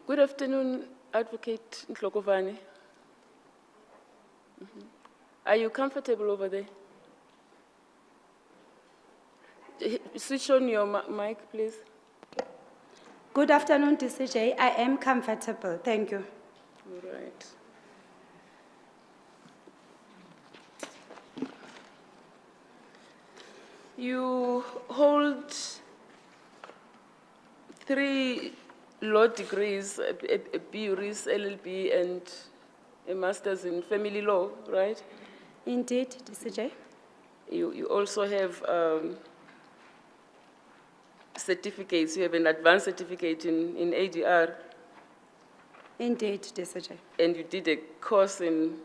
Good afternoon, Advocate Ndlokovane. Are you comfortable over there? Switch on your mic, please. Good afternoon, DCJ. I am comfortable. Thank you. All right. You hold 3 law degrees, a BUris, LLB, and a master's in family law, right? Indeed, DCJ. You also have certificates. You have an advanced certificate in ADR, Indeed, DCJ. and you did a course in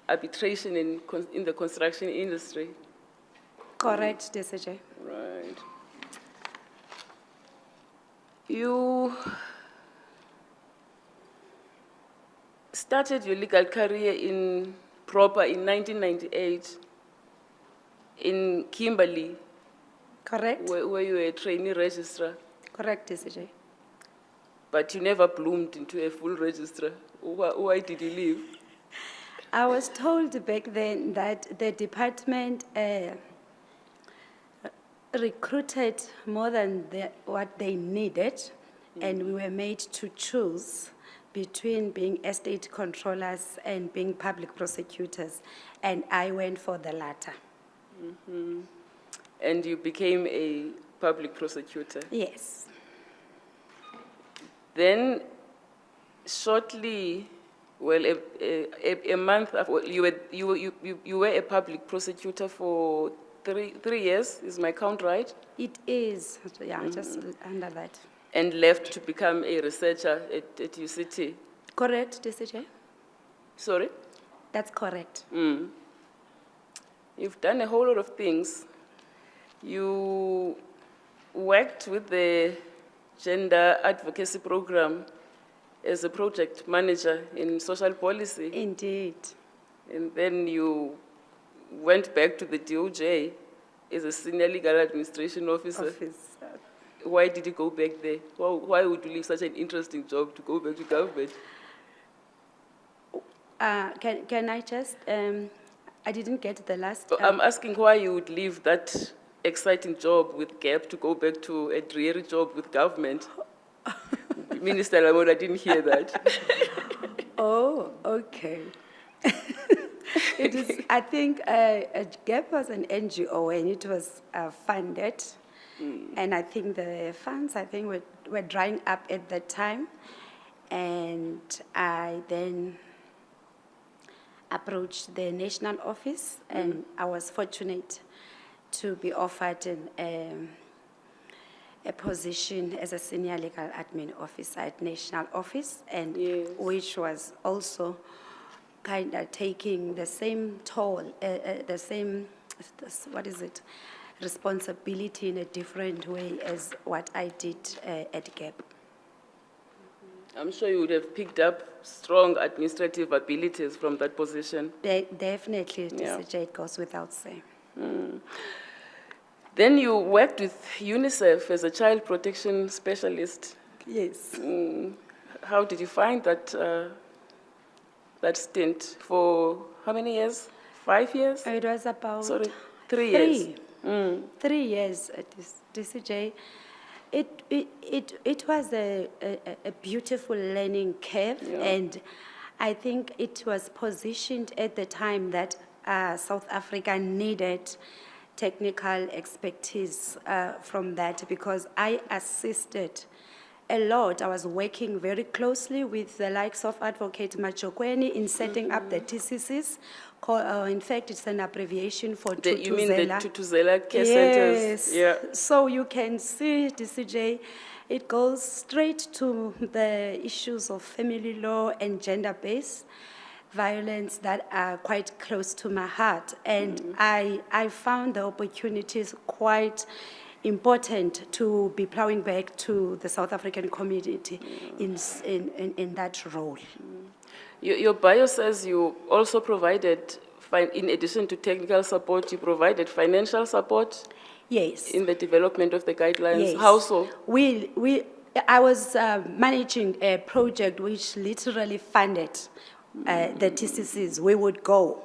arbitration in the construction industry. Correct, DCJ. Right. You started your legal career in 1998 in Kimberley, Correct? where you were a trainee registrar, Correct, DCJ. but you never bloomed into a full registrar. Why did you leave? I was told back then that the department recruited more than what they needed, and we were made to choose between being estate controllers and being public prosecutors, and I went for the latter. And you became a public prosecutor. Yes. Then, shortly, well, a month after, you were a public prosecutor for 3 years. Is my count right? It is, yeah, just under that. And left to become a researcher at UCT. Correct, DCJ? Sorry? That's correct. You've done a whole lot of things. You worked with the gender advocacy program as a project manager in social policy. Indeed. And then you went back to the DOJ as a senior legal administration officer. Why did you go back there? Why would you leave such an interesting job to go back to government? Can I just, I didn't get the last. I'm asking why you would leave that exciting job with GAP to go back to a dreary job with government. Minister Lamont, I didn't hear that. Oh, okay. It is, I think GAP was an NGO and it was funded. And I think the funds, were drying up at that time. And I then approached the national office, and I was fortunate to be offered a position as a senior legal admin officer at national office, and Yes. which was also kind of taking the same toll, the same, responsibility in a different way as what I did at GAP. I'm sure you would have picked up strong administrative abilities from that position. Definitely, Yeah. DCJ, it goes without saying. Then you worked with UNICEF as a child protection specialist. Yes. How did you find that stint for how many years? 5 years? It was about Sorry, 3 years. 3 years at DCJ. It was a beautiful learning curve, Yeah. and I think it was positioned at the time that South Africa needed technical expertise from that, because I assisted a lot. I was working very closely with the likes of Advocate Machokweni in setting up the TCCs. In fact, it's an abbreviation for Tutuzela. You mean the Tutuzela care Yes. centers? Yeah. So you can see, DCJ, it goes straight to the issues of family law and gender-based violence that are quite close to my heart. And I found the opportunities quite important to be plowing back to the South African community in that role. Your bio says you also provided, in addition to technical support, you provided financial support Yes. in the development of the guidelines. Yes. How so? I was managing a project which literally funded the TCCs. We would go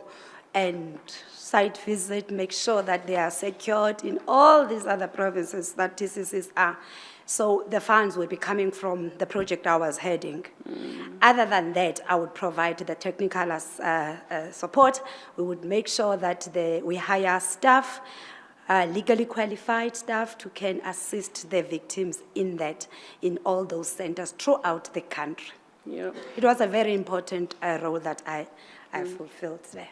and site visit, make sure that they are secured in all these other provinces that TCCs are. So the funds would be coming from the project I was heading. Other than that, I would provide the technical support. We would make sure that we hire staff, legally qualified staff to can assist the victims in all those centers throughout the country. Yeah. It was a very important role that I fulfilled there.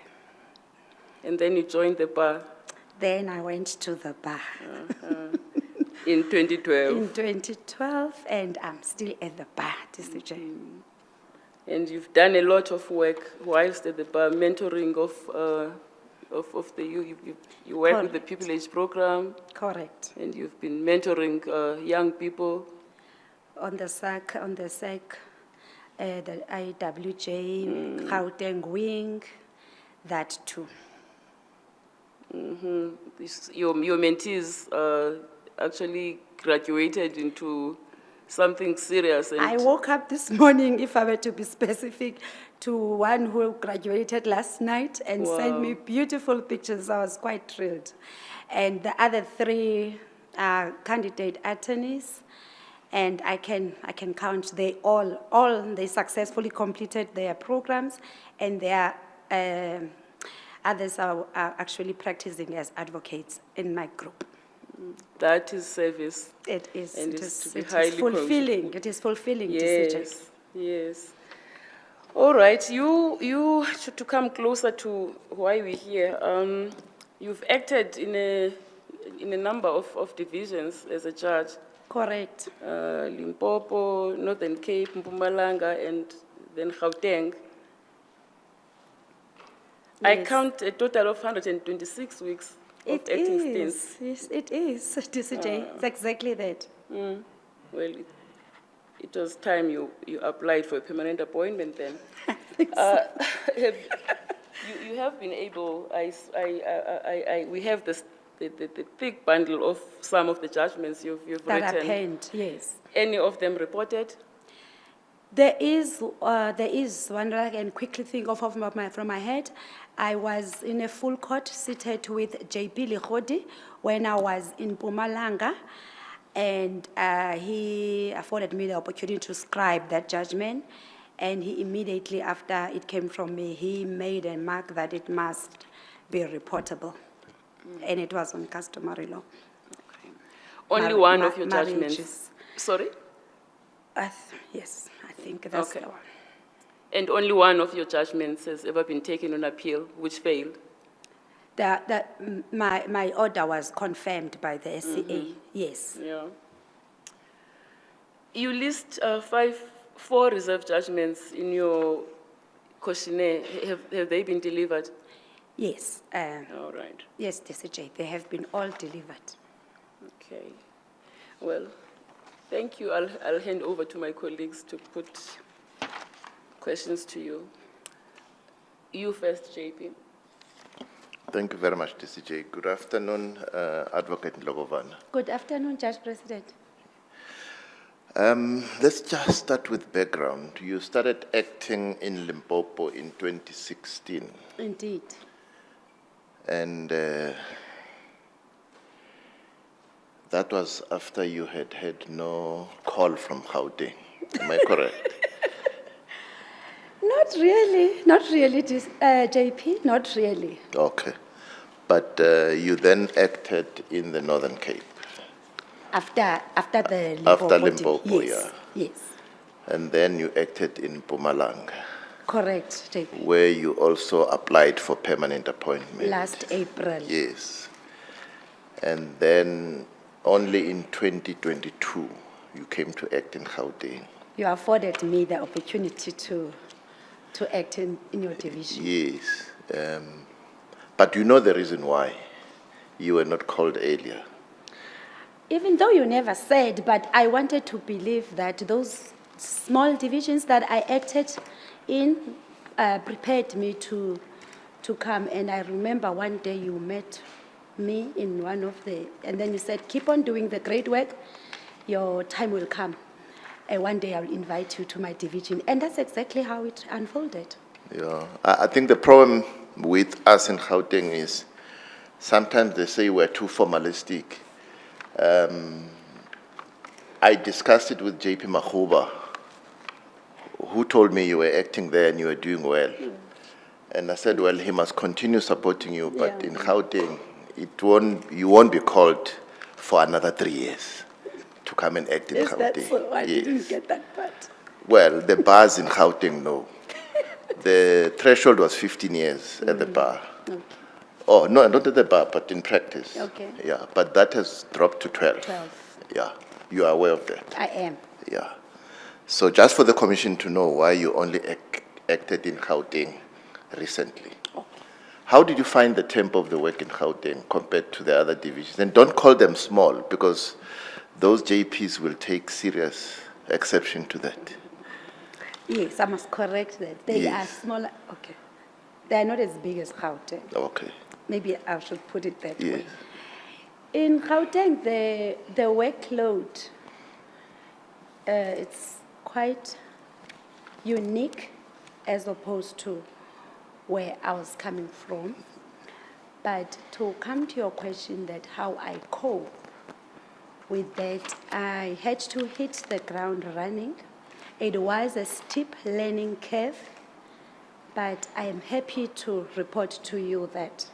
And then you joined the bar Then I went to the bar in 2012. in 2012, and I'm still at the bar, TCJ. And you've done a lot of work whilst at the bar, mentoring of the youth. You work with the People Age Program, Correct. and you've been mentoring young people. On the SAC, the IWJ, Gauteng wing, that too. Your mentees actually graduated into something serious. And I woke up this morning, if I were to be specific, to one who graduated last night and sent me beautiful pictures. I was quite thrilled. And the other three are candidate attorneys, and I can count, they they successfully completed their programs, and their others are actually practicing as advocates in my group. that is service. It is. And It it's is, to be it highly is fulfilling. It is fulfilling. decision. Yes, yes. All right, you to come closer to why we're here. You've acted in a number of divisions as a judge. Correct. Limpopo, Northern Cape, Mpumalanga, and then Gauteng. I Yes. count a total of 126 weeks of It acting is. stints. Yes, it is, TCJ. It's exactly that. Well, it was time you applied for a permanent appointment then. You have been able, we have the thick bundle of some of the judgments you've That are written. penned, yes. Any of them reported? There is one that I can quickly think of from my head. I was in a full court seated with JP Likhodi when I was in Mpumalanga, and he afforded me the opportunity to scribe that judgment, and he immediately after it came from me, he made a mark that it must be reportable, and it was on customary law. Only one of your judgments. Marriages. Sorry? Yes, I think that's Okay. the one. And only one of your judgments has ever been taken on appeal, which failed. My order was confirmed by the SCA, yes. Yeah. You list four reserve judgments in your questionnaire. Have they been delivered? Yes, All right. yes, DCJ, they have been all delivered. Okay. Well, thank you. I'll hand over to my colleagues to put questions to you. You first, JP. Thank you very much, DCJ. Good afternoon, Advocate Ndlokovane. Good afternoon, Judge President. Let's just start with background. You started acting in Limpopo in 2016, Indeed. and that was after you had had no call from Gauteng. Am I correct? Not really, JP, not really. Okay. But you then acted in the Northern Cape, After the Limpopo. After Limpopo, yes, yeah. yes, and then you acted in Mpumalanga, correct, JP. where you also applied for permanent appointment. Last April. Yes. And then only in 2022, you came to act in Gauteng. You afforded me the opportunity to act in your division. Yes. But you know the reason why you were not called earlier. Even though you never said, but I wanted to believe that those small divisions that I acted in prepared me to come. And I remember one day you met me in one of and then you said, keep on doing the great work, your time will come. one day I'll invite you to my division. And that's exactly how it unfolded. Yeah, I think the problem with us in Gauteng is sometimes they say we're too formalistic. I discussed it with JP Makhuba, who told me you were acting there and you were doing well. And I said, well, he must continue supporting you, but in Gauteng, you won't be called for another 3 years to come and act in Is Gauteng. that so? I Yes. didn't get that part. Well, the bars in Gauteng, no. The threshold was 15 years at the bar. Okay. Oh, no, not at the bar, but in practice. Okay. Yeah, but that has dropped to 12. 12. Yeah, you are aware of that. I am. Yeah. So just for the commission to know why you only acted in Gauteng recently. Okay. How did you find the tempo of the work in Gauteng compared to the other divisions? And don't call them small, because those JPs will take serious exception to that. Yes, I must correct that. They Yes. are smaller. Okay. They are not as big as Gauteng. Okay. Maybe I should put it that Yes. way. In Gauteng, the workload, it's quite unique as opposed to where I was coming from. But to come to your question that how I cope with that, I had to hit the ground running. It was a steep learning curve, but I am happy to report to you that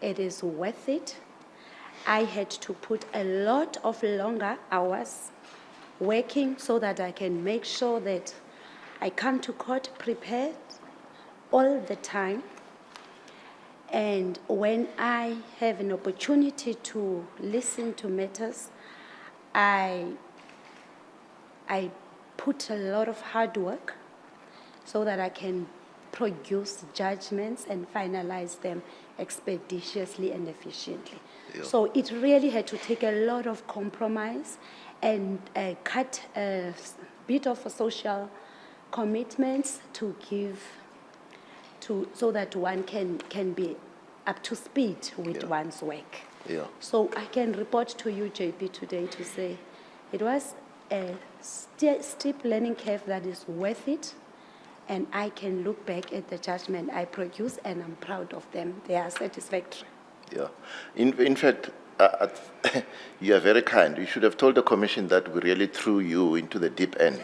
it is worth it. I had to put a lot of longer hours working so that I can make sure that I come to court prepared all the time. And when I have an opportunity to listen to matters, I put a lot of hard work so that I can produce judgments and finalize them expeditiously and efficiently. Yeah. So it really had to take a lot of compromise and cut a bit of a social commitments to give so that one can be up to speed with one's work. Yeah. So I can report to you, JP, today to say it was a steep learning curve that is worth it, and I can look back at the judgment I produce, and I'm proud of them. They are satisfactory. Yeah. In fact, you are very kind. You should have told the commission that we really threw you into the deep end.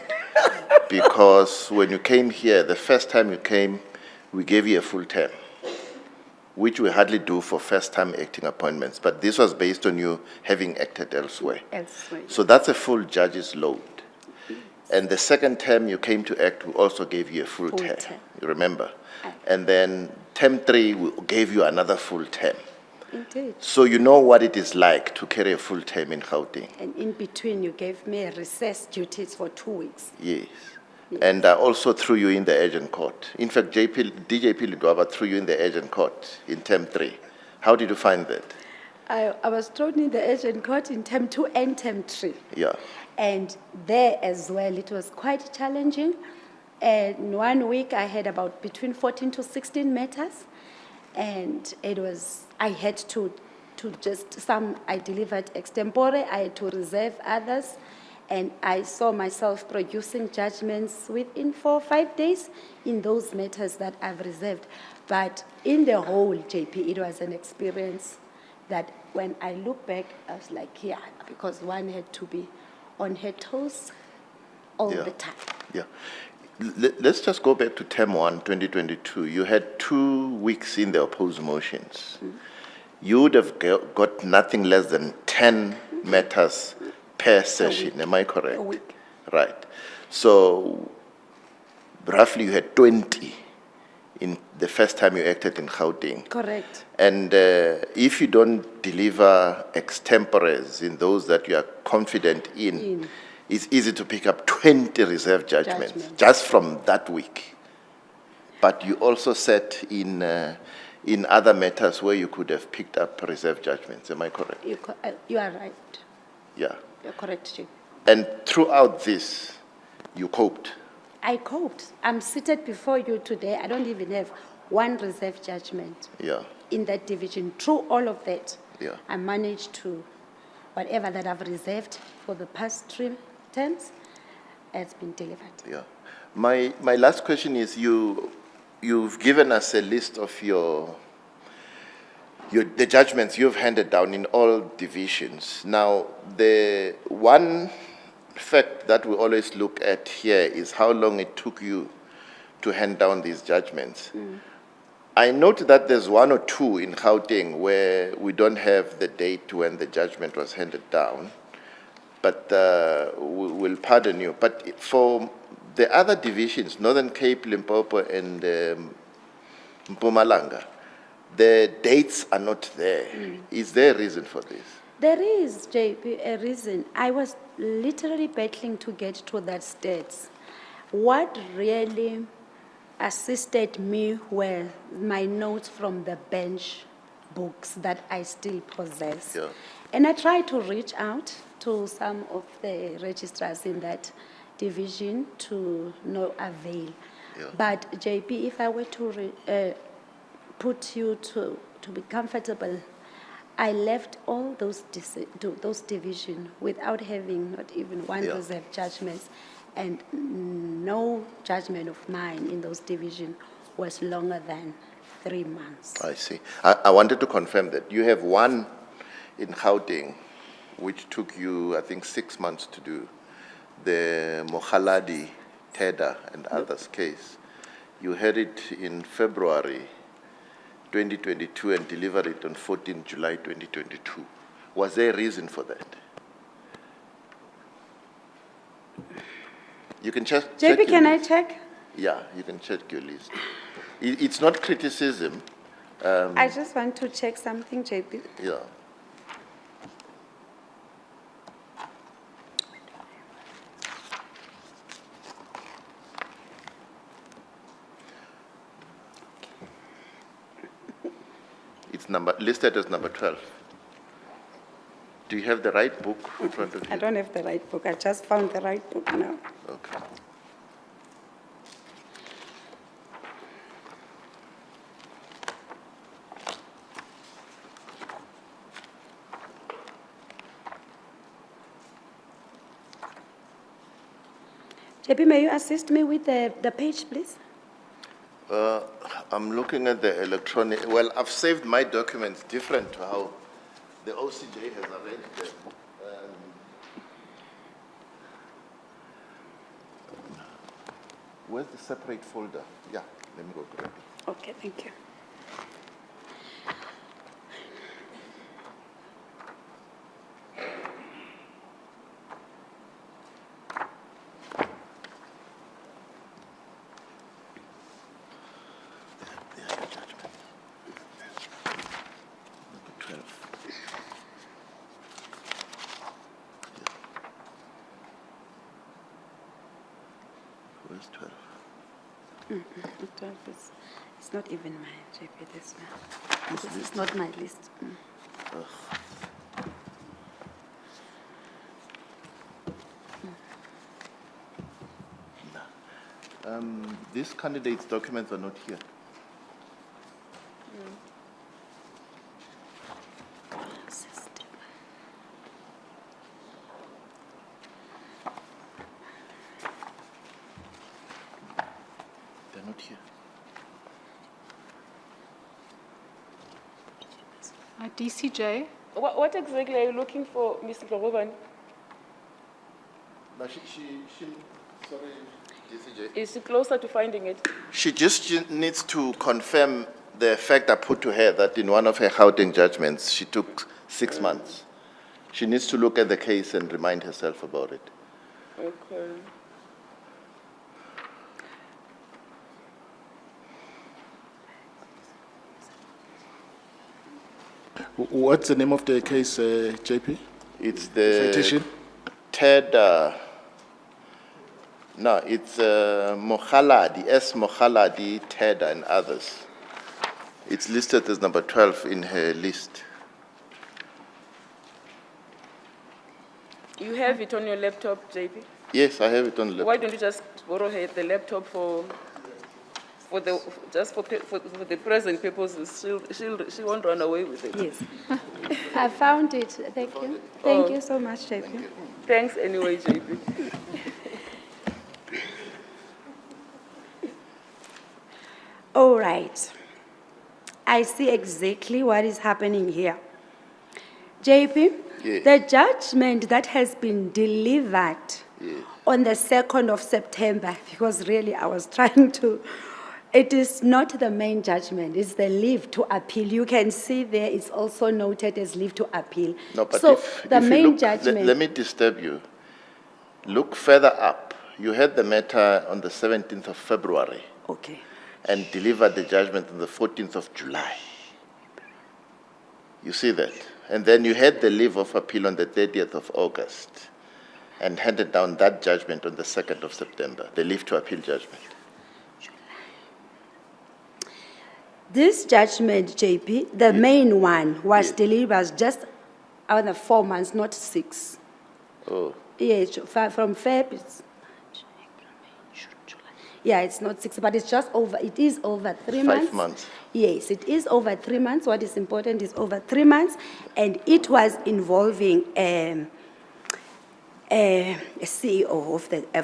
Because when you came here, the first time you came, we gave you a full term, which we hardly do for first-time acting appointments. But this was based on you having acted elsewhere. So that's a full judge's load. And the second term you came to act, we also gave you a full term. You remember? And then term 3, we gave you another full term. Indeed. So you know what it is like to carry a full term in Gauteng. And in between, you gave me a recess duties for 2 weeks. Yes. And I also threw you in the urgent court. In fact, DJP Lidwaba threw you in the urgent court in term 3. How did you find that? I was thrown in the urgent court in term 2 and term 3. Yeah. And there as well, it was quite challenging. And 1 week, I had about between 14 to 16 matters. And I had to I delivered extempore, I had to reserve others. And I saw myself producing judgments within 4 or 5 days in those matters that I've reserved. But in the whole, JP, it was an experience that when I look back, I was like, yeah, because one had to be on her toes all the time. Yeah. Let's just go back to term 1, 2022. You had 2 weeks in the opposed motions. You would have got nothing less than 10 matters per session, am I correct? A week. Right. So roughly you had 20 in the first time you acted in Gauteng. Correct. And if you don't deliver extempores in those that you are confident in, it's easy to pick up 20 reserve judgments just from that week. But you also sat in other matters where you could have picked up reserve judgments, am I correct? You are right. Yeah. You're correct, Chief. And throughout this, you coped. I coped. I'm seated before you today. I don't even have one reserve judgment in that division. Through all of that, I managed to, whatever that I've reserved for the past 3 terms, has been delivered. Yeah. My last question is, you've given us a list of the judgments you've handed down in all divisions. Now, the one fact that we always look at here is how long it took you to hand down these judgments. I note that there's one or two in Gauteng where we don't have the date when the judgment was handed down, but we'll pardon you. But for the other divisions, Northern Cape, Limpopo, and Mpumalanga, the dates are not there. Is there a reason for this? There is, JP, a reason. I was literally battling to get to that stats. What really assisted me were my notes from the bench books that I still possess. Yeah. And I tried to reach out to some of the registrars in that division to no avail. Yeah. But JP, if I were to put you to be comfortable, I left all those those divisions without having not even one Yeah. reserved judgments, and no judgment of mine in those divisions was longer than 3 months. I see. I wanted to confirm that. You have one in Gauteng, which took you, I think, 6 months to do. The Mokhaladi, Teda, and others case. You had it in February 2022 and delivered it on 14 July 2022. Was there a reason for that? You can check. JP, can I check? Yeah, you can check your list. It's not criticism. I just want to check something, JP. Yeah. It's listed as number 12. Do you have the right book in front of you? I don't have the right book. I just found the right book now. Okay. JP, may you assist me with the page, please? I'm looking at the electronic. Well, I've saved my documents different to how the OCJ has arranged them. Where's the separate folder? Yeah, let me go grab it. Okay, thank you. There's the judgment. Number 12. Where's 12? It's not even mine, JP, this one. This is not my list. These candidates' documents are not here. They're not here. DCJ. What exactly are you looking for, Ms. Ndlokovane? No, sorry, DCJ. Is she closer to finding it? She just needs to confirm the fact I put to her that in one of her Gauteng judgments, she took 6 months. She needs to look at the case and remind herself about it. Okay. What's the name of the case, JP? It's the Citation? Teda. No, it's Mokhaladi, S. Mokhaladi, Teda, and others. It's listed as number 12 in her list. You have it on your laptop, JP? Yes, I have it on laptop. Why don't you just borrow the laptop for the present purposes? She won't run away with it. Yes. I found it. Thank you. Thank you so much, JP. Thanks anyway, JP. All right. I see exactly what is happening here. JP, Yes. the judgment that has been delivered Yes. on the 2nd of September, because really I was trying to, it is not the main judgment, it's the leave to appeal. You can see there it's also noted as leave to appeal. No, but So if the you main look, judgment. let me disturb you. Look further up. You had the matter on the 17th of February Okay. and delivered the judgment on the 14th of July. You see that? And then you had the leave of appeal on the 30th of August and handed down that judgment on the 2nd of September, the leave to appeal judgment. This judgment, JP, the main one was Yes. delivered just under 4 months, not 6. Oh, Yes, from Feb. Yeah, it's not 6, but it's just over, it is over 3 5 months. months. Yes, it is over 3 months. What is important is over 3 months, and it was involving a CEO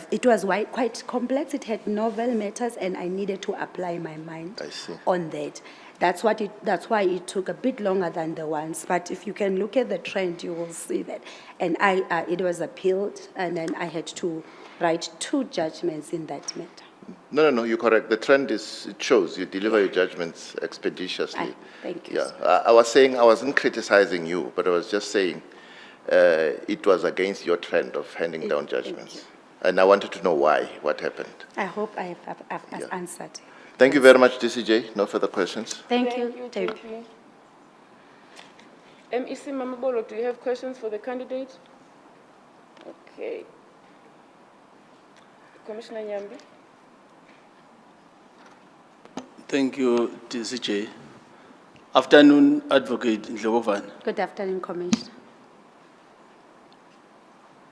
it was quite complex. It had novel matters, and I needed to apply my mind I see. on that. That's why it took a bit longer than the ones. But if you can look at the trend, you will see that. And it was appealed, and then I had to write 2 judgments in that matter. no, you're correct. The trend is, it shows you deliver your judgments expeditiously. Thank you. Yeah, I was saying, I wasn't criticizing you, but I was just saying it was against your trend of handing down Thank judgments. you. And I wanted to know why, what happened. I hope I've Yeah. answered. Thank you very much, DCJ. No further questions. Thank you, JP. JP. MEC Mamabolo, do you have questions for the candidate? Okay. Commissioner Nyambi? Thank you, DCJ. Afternoon, Advocate Ndlokovane. Good afternoon, Commissioner.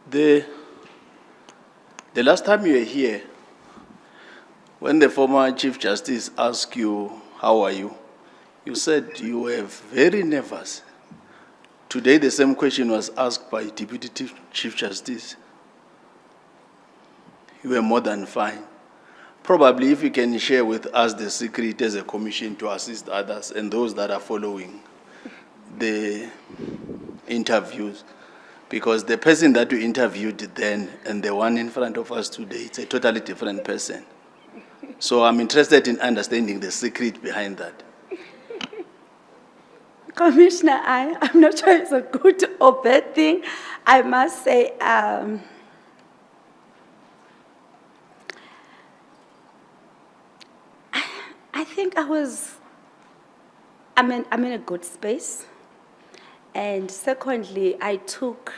The last time you were here, when the former Chief Justice asked you, how are you? You said you were very nervous. Today, the same question was asked by Deputy Chief Justice. You were more than fine. Probably if you can share with us the secret as a commission to assist others and those that are following the interviews, because the person that you interviewed then and the one in front of us today, it's a totally different person. So I'm interested in understanding the secret behind that. Commissioner, I'm not sure it's a good or bad thing. I must say, I think I'm in a good space. And secondly, I took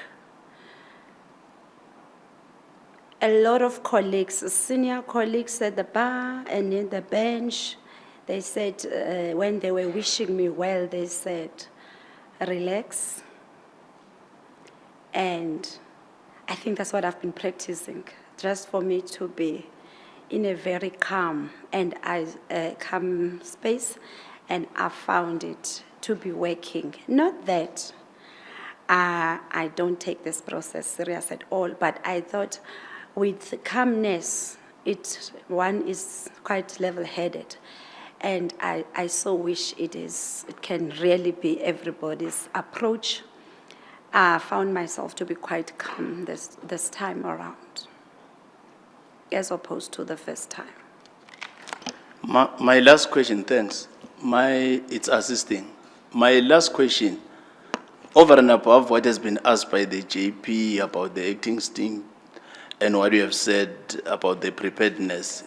a lot of colleagues, senior colleagues at the bar and in the bench. They said, when they were wishing me well, they said, relax. And I think that's what I've been practicing, just for me to be in a very calm calm space, and I found it to be working. Not that I don't take this process serious at all, but I thought with calmness, one is quite level-headed. And I so wish it can really be everybody's approach. I found myself to be quite calm this time around, as opposed to the first time. My last question, thanks. It's assisting. My last question, over and above what has been asked by the JP about the acting sting and what you have said about the preparedness,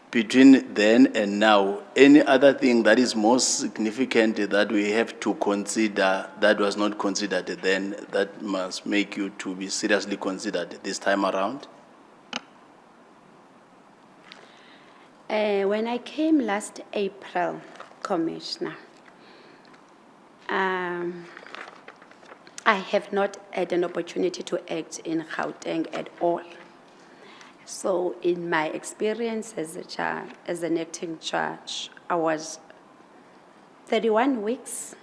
between then and now, any other thing that is most significant that we have to consider that was not considered then, that must make you to be seriously considered this time around? When I came last April, Commissioner, I have not had an opportunity to act in Gauteng at all. So in my experience as an acting judge, I was 31 weeks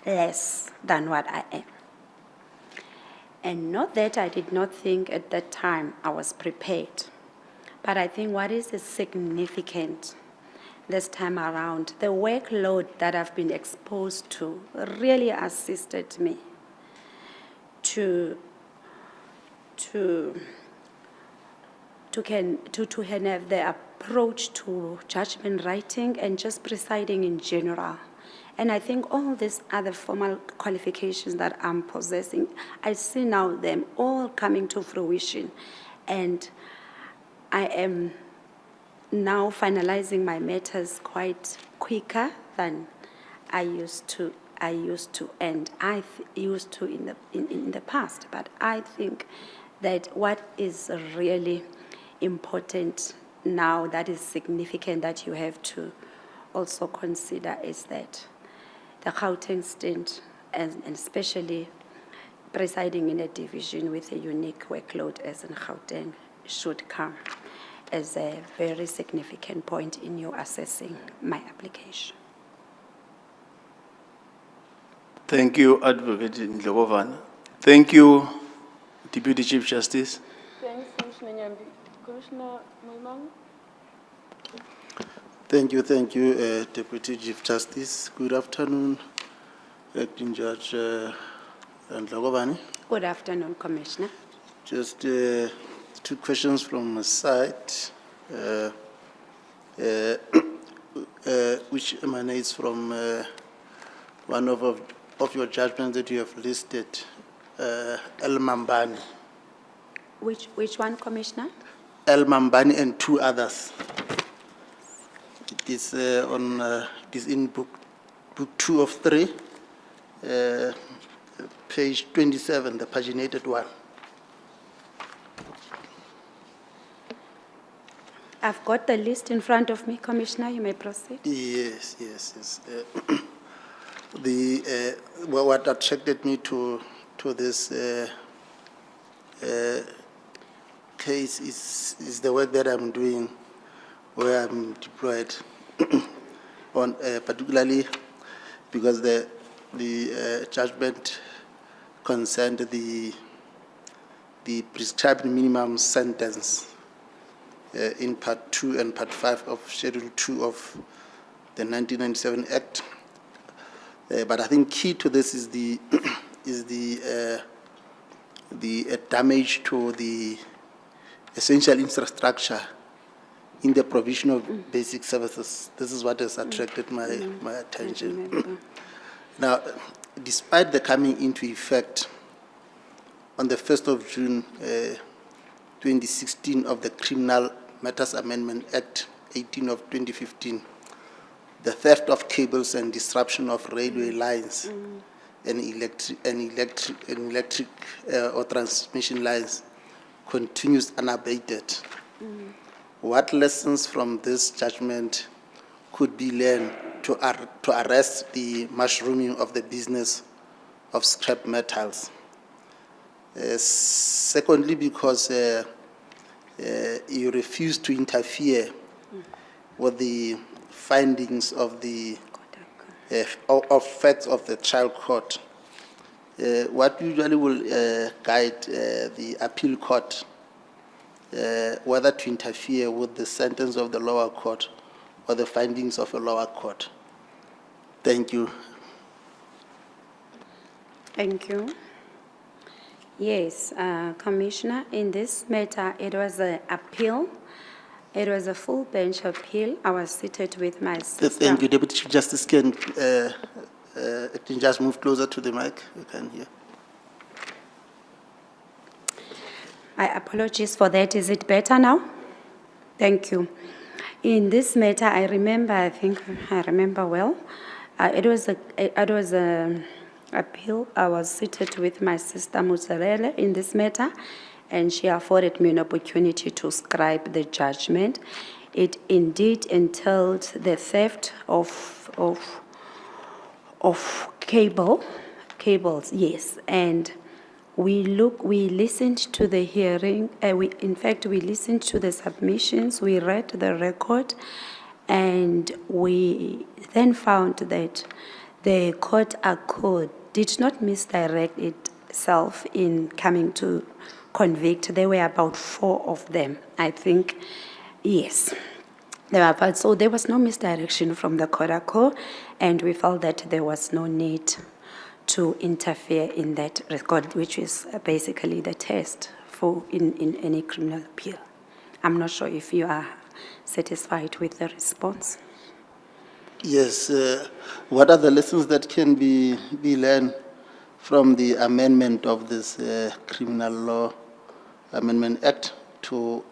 less than what I am. And not that I did not think at that time I was prepared, but I think what is significant this time around. The workload that I've been exposed to really assisted me to have the approach to judgment writing and just presiding in general. And I think all these other formal qualifications that I'm possessing, I see now them all coming to fruition. And I am now finalizing my matters quite quicker than I used to, and used to in the past. But I think that what is really important now, that is significant, that you have to also consider, is that the Gauteng stint, and especially presiding in a division with a unique workload as in Gauteng, should come as a very significant point in your assessing my application. Thank you, Advocate Ndlokovane. Thank you, Deputy Chief Justice. Thanks, Commissioner Nyambi. Commissioner Moimang? Thank you, Deputy Chief Justice. Good afternoon, Acting Judge Ndlokovane. Good afternoon, Commissioner. Just 2 questions from my side, which emanates from one of your judgments that you have listed, El Mambani. Which one, Commissioner? El Mambani and 2 others. It is it is in book 2 of 3, page 27, the paginated one. I've got the list in front of me, Commissioner. You may proceed. Yes. What attracted me to this case is the work that I'm doing, where I'm deployed, on particularly because the judgment concerned the prescribed minimum sentence in Part 2 and Part 5 of Schedule 2 of the 1997 Act. But I think key to this is the damage to the essential infrastructure in the provision of basic services. This is what has attracted my attention. Now, despite the coming into effect on the 1st of June 2016 of the Criminal Matters Amendment Act 18 of 2015, the theft of cables and disruption of railway lines and electric or transmission lines continues unabated. What lessons from this judgment could be learned to arrest the mushrooming of the business of scrap metals? Secondly, because you refuse to interfere with the findings of the of facts of the trial court. What usually will guide the appeal court whether to interfere with the sentence of the lower court or the findings of a lower court? Thank you. Thank you. Yes, Commissioner, in this matter, it was an appeal. It was a full bench appeal. I was seated with my sister. Thank you, Deputy Chief Justice. Can you just move closer to the mic? You can hear. I apologize for that. Is it better now? Thank you. In this matter, I remember well. It was a appeal. I was seated with my sister Ndlokovane in this matter, and she afforded me an opportunity to scribe the judgment. It indeed entailed the theft of cables, yes. And we listened to the hearing. We listened to the submissions. We read the record, and we then found that the court accord did not misdirect itself in coming to convict. There were about 4 of them, I think. Yes. So there was no misdirection from the Kodako, and we felt that there was no need to interfere in that record, which is basically the test for in any criminal appeal. I'm not sure if you are satisfied with the response. Yes, what are the lessons that can be learned from the amendment of this Criminal Law Amendment Act to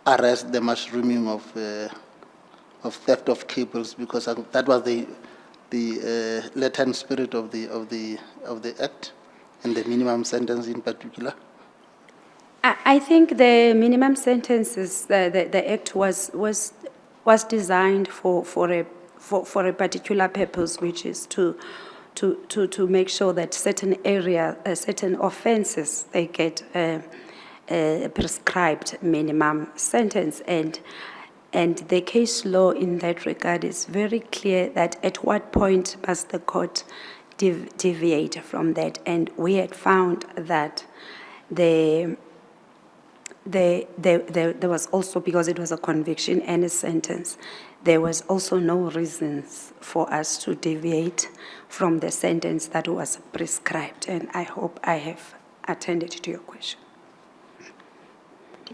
arrest the mushrooming of theft of cables? Because that was the letter and spirit of the Act, and the minimum sentence in particular. I think the minimum sentences, the Act was designed for a particular purpose, which is to make sure that certain certain offences, they get a prescribed minimum sentence, and the case law in that regard is very clear that at what point must the court deviate from that, and we had found that there was also, because it was a conviction and a sentence, there was also no reasons for us to deviate from the sentence that was prescribed, and I hope I have attended to your question.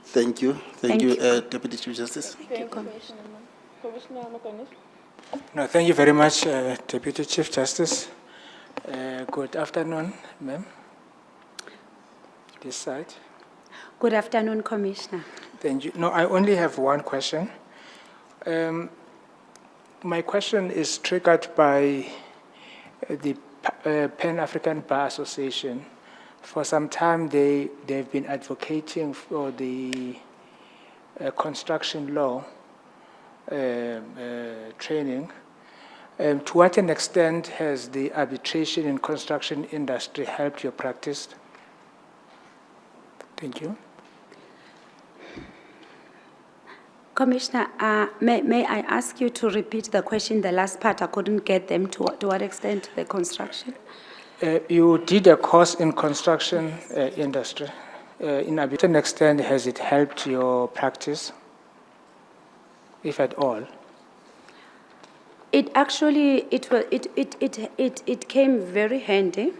Thank you. Thank you. Deputy Chief Justice. Thank you, Commissioner. Commissioner Ndlokovane. No, thank you very much, Deputy Chief Justice. Good afternoon, ma'am. This side. Good afternoon, Commissioner. Thank you. No, I only have one question. My question is triggered by the Pan-African Bar Association. For some time, they've been advocating for the construction law training. To what an extent has the arbitration in construction industry helped your practice? Thank you. Commissioner, may I ask you to repeat the question, the last part? I couldn't get them. To what extent the construction? You did a course in construction industry. In a certain extent, has it helped your practice, if at all? It actually, it came very handy,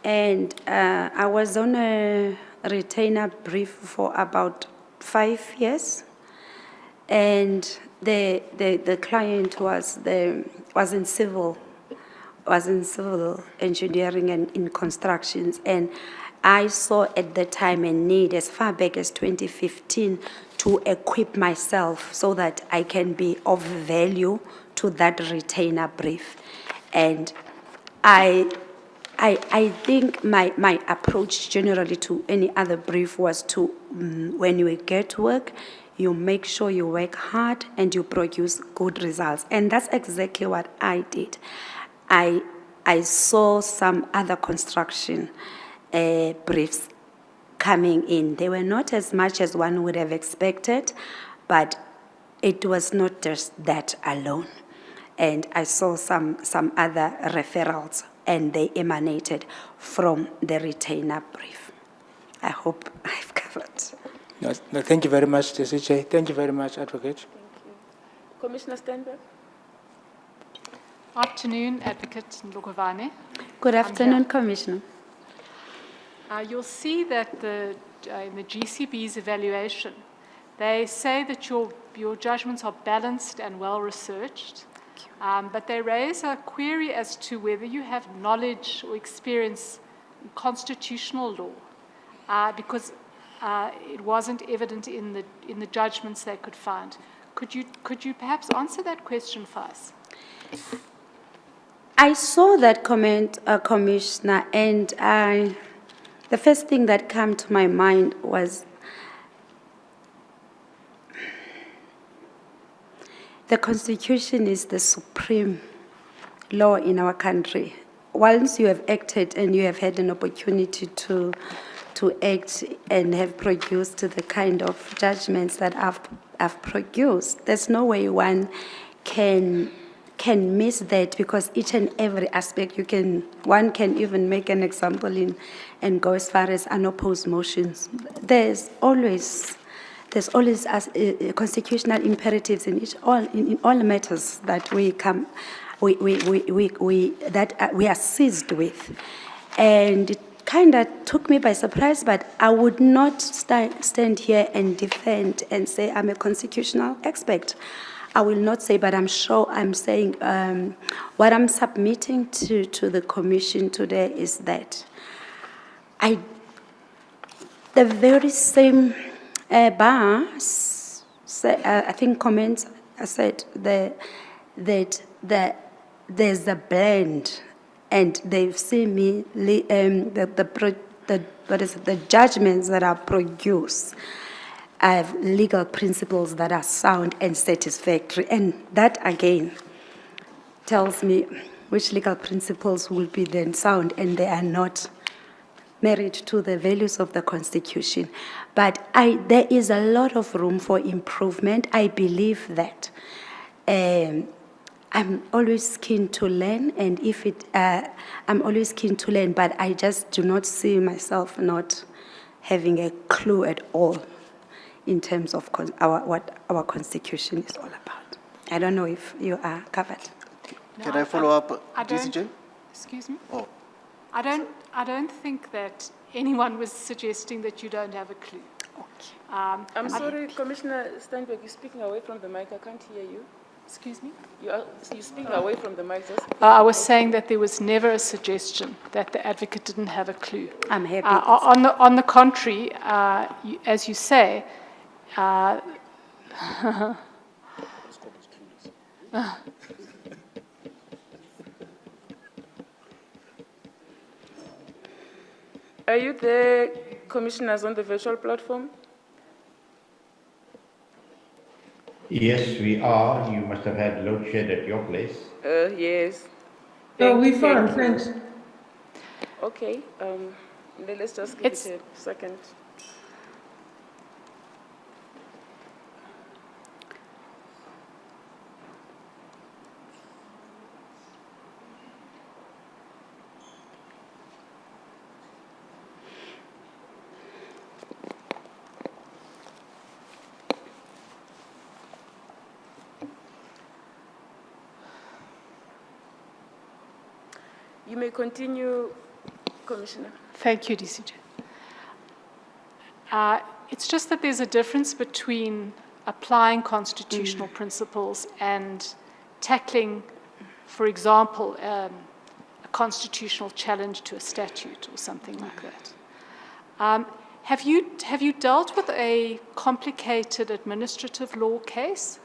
and I was on a retainer brief for about 5 years, and the client was in civil engineering and in constructions, and I saw at the time a need as far back as 2015 to equip myself so that I can be of value to that retainer brief. And I think my approach generally to any other brief was to, when you get to work, you make sure you work hard and you produce good results. And that's exactly what I did. I saw some other construction briefs coming in. They were not as much as one would have expected, but it was not just that alone. And I saw some other referrals, and they emanated from the retainer brief. I hope I've covered. No, thank you very much, DCJ. Thank you very much, Advocate. Thank you. Commissioner Stenberg. Afternoon, Advocate Ndlokovane. Good afternoon, Commissioner. You'll see that in the GCB's evaluation, they say that your judgments are balanced and well-researched, but they raise a query as to whether you have knowledge or experience in constitutional law, because it wasn't evident in the judgments they could find. Could you perhaps answer that question for us? I saw that comment, Commissioner, and the first thing that came to my mind was the Constitution is the supreme law in our country. Once you have acted and you have had an opportunity to act and have produced the kind of judgments that I've produced, there's no way one can miss that, because each and every aspect one can even make an example and go as far as unopposed motions. There's always there's always constitutional imperatives in in all matters that we are seized with, and it kind of took me by surprise. But I would not stand here and defend and say I'm a constitutional expert. I will not say, but I'm sure I'm saying what I'm submitting to the commission today is that the very same bar, I think comments said that there's a blend, and they've seen me the judgments that are produced. I have legal principles that are sound and satisfactory, and that again tells me which legal principles will be then sound, and they are not married to the values of the Constitution. But there is a lot of room for improvement. I believe that. I'm always keen to learn, and I'm always keen to learn, but I just do not see myself not having a clue at all in terms of what our Constitution is all about. I don't know if you are covered. Can I follow up, I don't- DCJ? Excuse me? Oh. I don't think that anyone was suggesting that you don't have a clue. I'm sorry, Commissioner Steinberg, you're speaking away from the mic. I can't hear you. Excuse me? You're speaking away from the mic. Just I was saying that there was never a suggestion that the advocate didn't have a clue. I'm happy. On the contrary, as you say, Are you there, commissioners, on the virtual platform? Yes, we are. You must have had load shed at your place. Yes. No, we Thank fine, you. thanks. Okay, let's just give It's- it a second. You may continue, Commissioner. thank you, DCJ. It's just that there's a difference between applying constitutional principles and tackling, for example, a constitutional challenge to a statute or something like that. Have you dealt with a complicated administrative law case?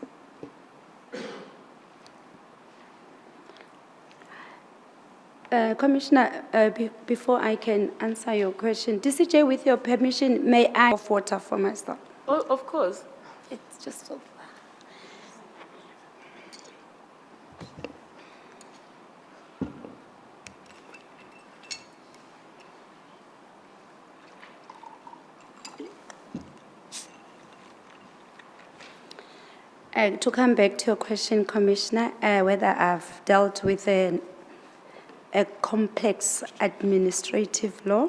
Commissioner, before I can answer your question, DCJ, with your permission, may I have water for myself? Oh, of course. It's just so far. To come back to your question, Commissioner, whether I've dealt with a complex administrative law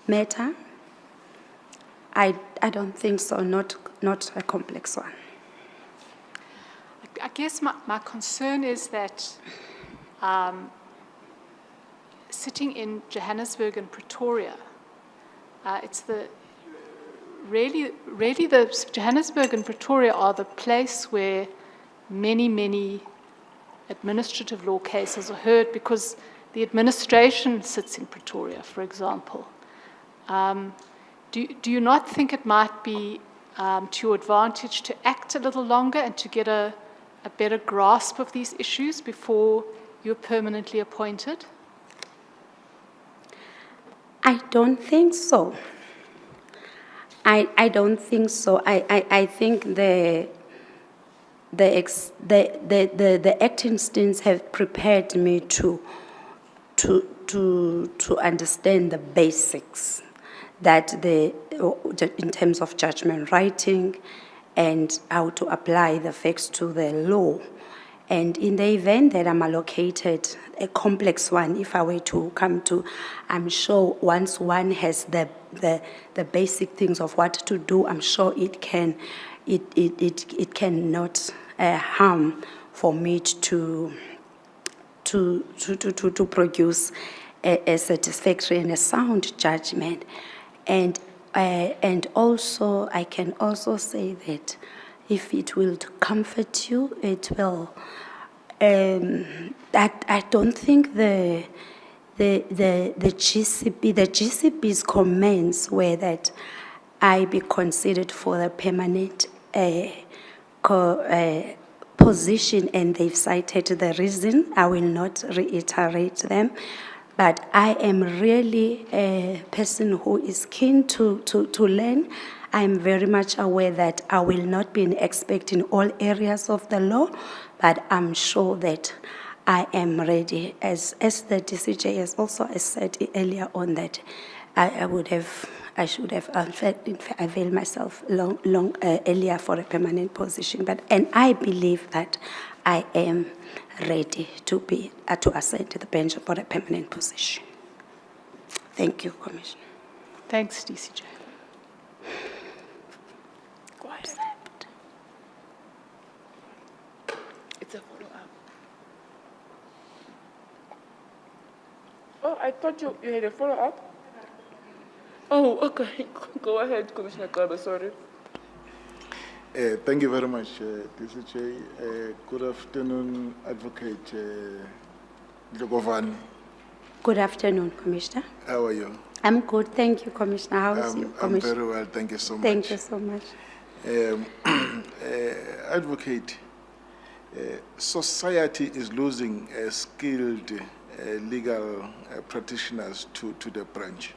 matter, I don't think so, not a complex one. I guess my concern is that sitting in Johannesburg and Pretoria, it's really the Johannesburg and Pretoria are the place where many administrative law cases are heard, because the administration sits in Pretoria, for example. Do you not think it might be to your advantage to act a little longer and to get a better grasp of these issues before you're permanently appointed? I don't think so. I don't think so. I think the acting stints have prepared me to understand the basics, that in terms of judgment writing and how to apply the facts to the law. And in the event that I'm allocated a complex one, if I were to come to, I'm sure once one has the basic things of what to do, I'm sure it cannot harm for me to produce a satisfactory and a sound judgment. And also, I can also say that if it will comfort you, it will. I don't think the GCP's comments were that I be considered for the permanent position, and they've cited the reason. I will not reiterate them. But I am really a person who is keen to learn. I'm very much aware that I will not be an expert in all areas of the law, but I'm sure that I am ready, as the DCJ has also said earlier on, that I should have availed myself long earlier for a permanent position. And I believe that I am ready to ascend to the bench for a permanent position. Thank you, Commissioner. Thanks, DCJ. It's a follow-up. Oh, I thought you had a follow-up. Oh, okay. Go ahead, Commissioner Garba, sorry. Thank you very much, DCJ. Good afternoon, Advocate Ndlokovane. Good afternoon, Commissioner. How are you? I'm good, thank you, Commissioner. How is you, I'm Commissioner? very well, thank you so much. Thank you so much. Advocate, society is losing skilled legal practitioners to the bench.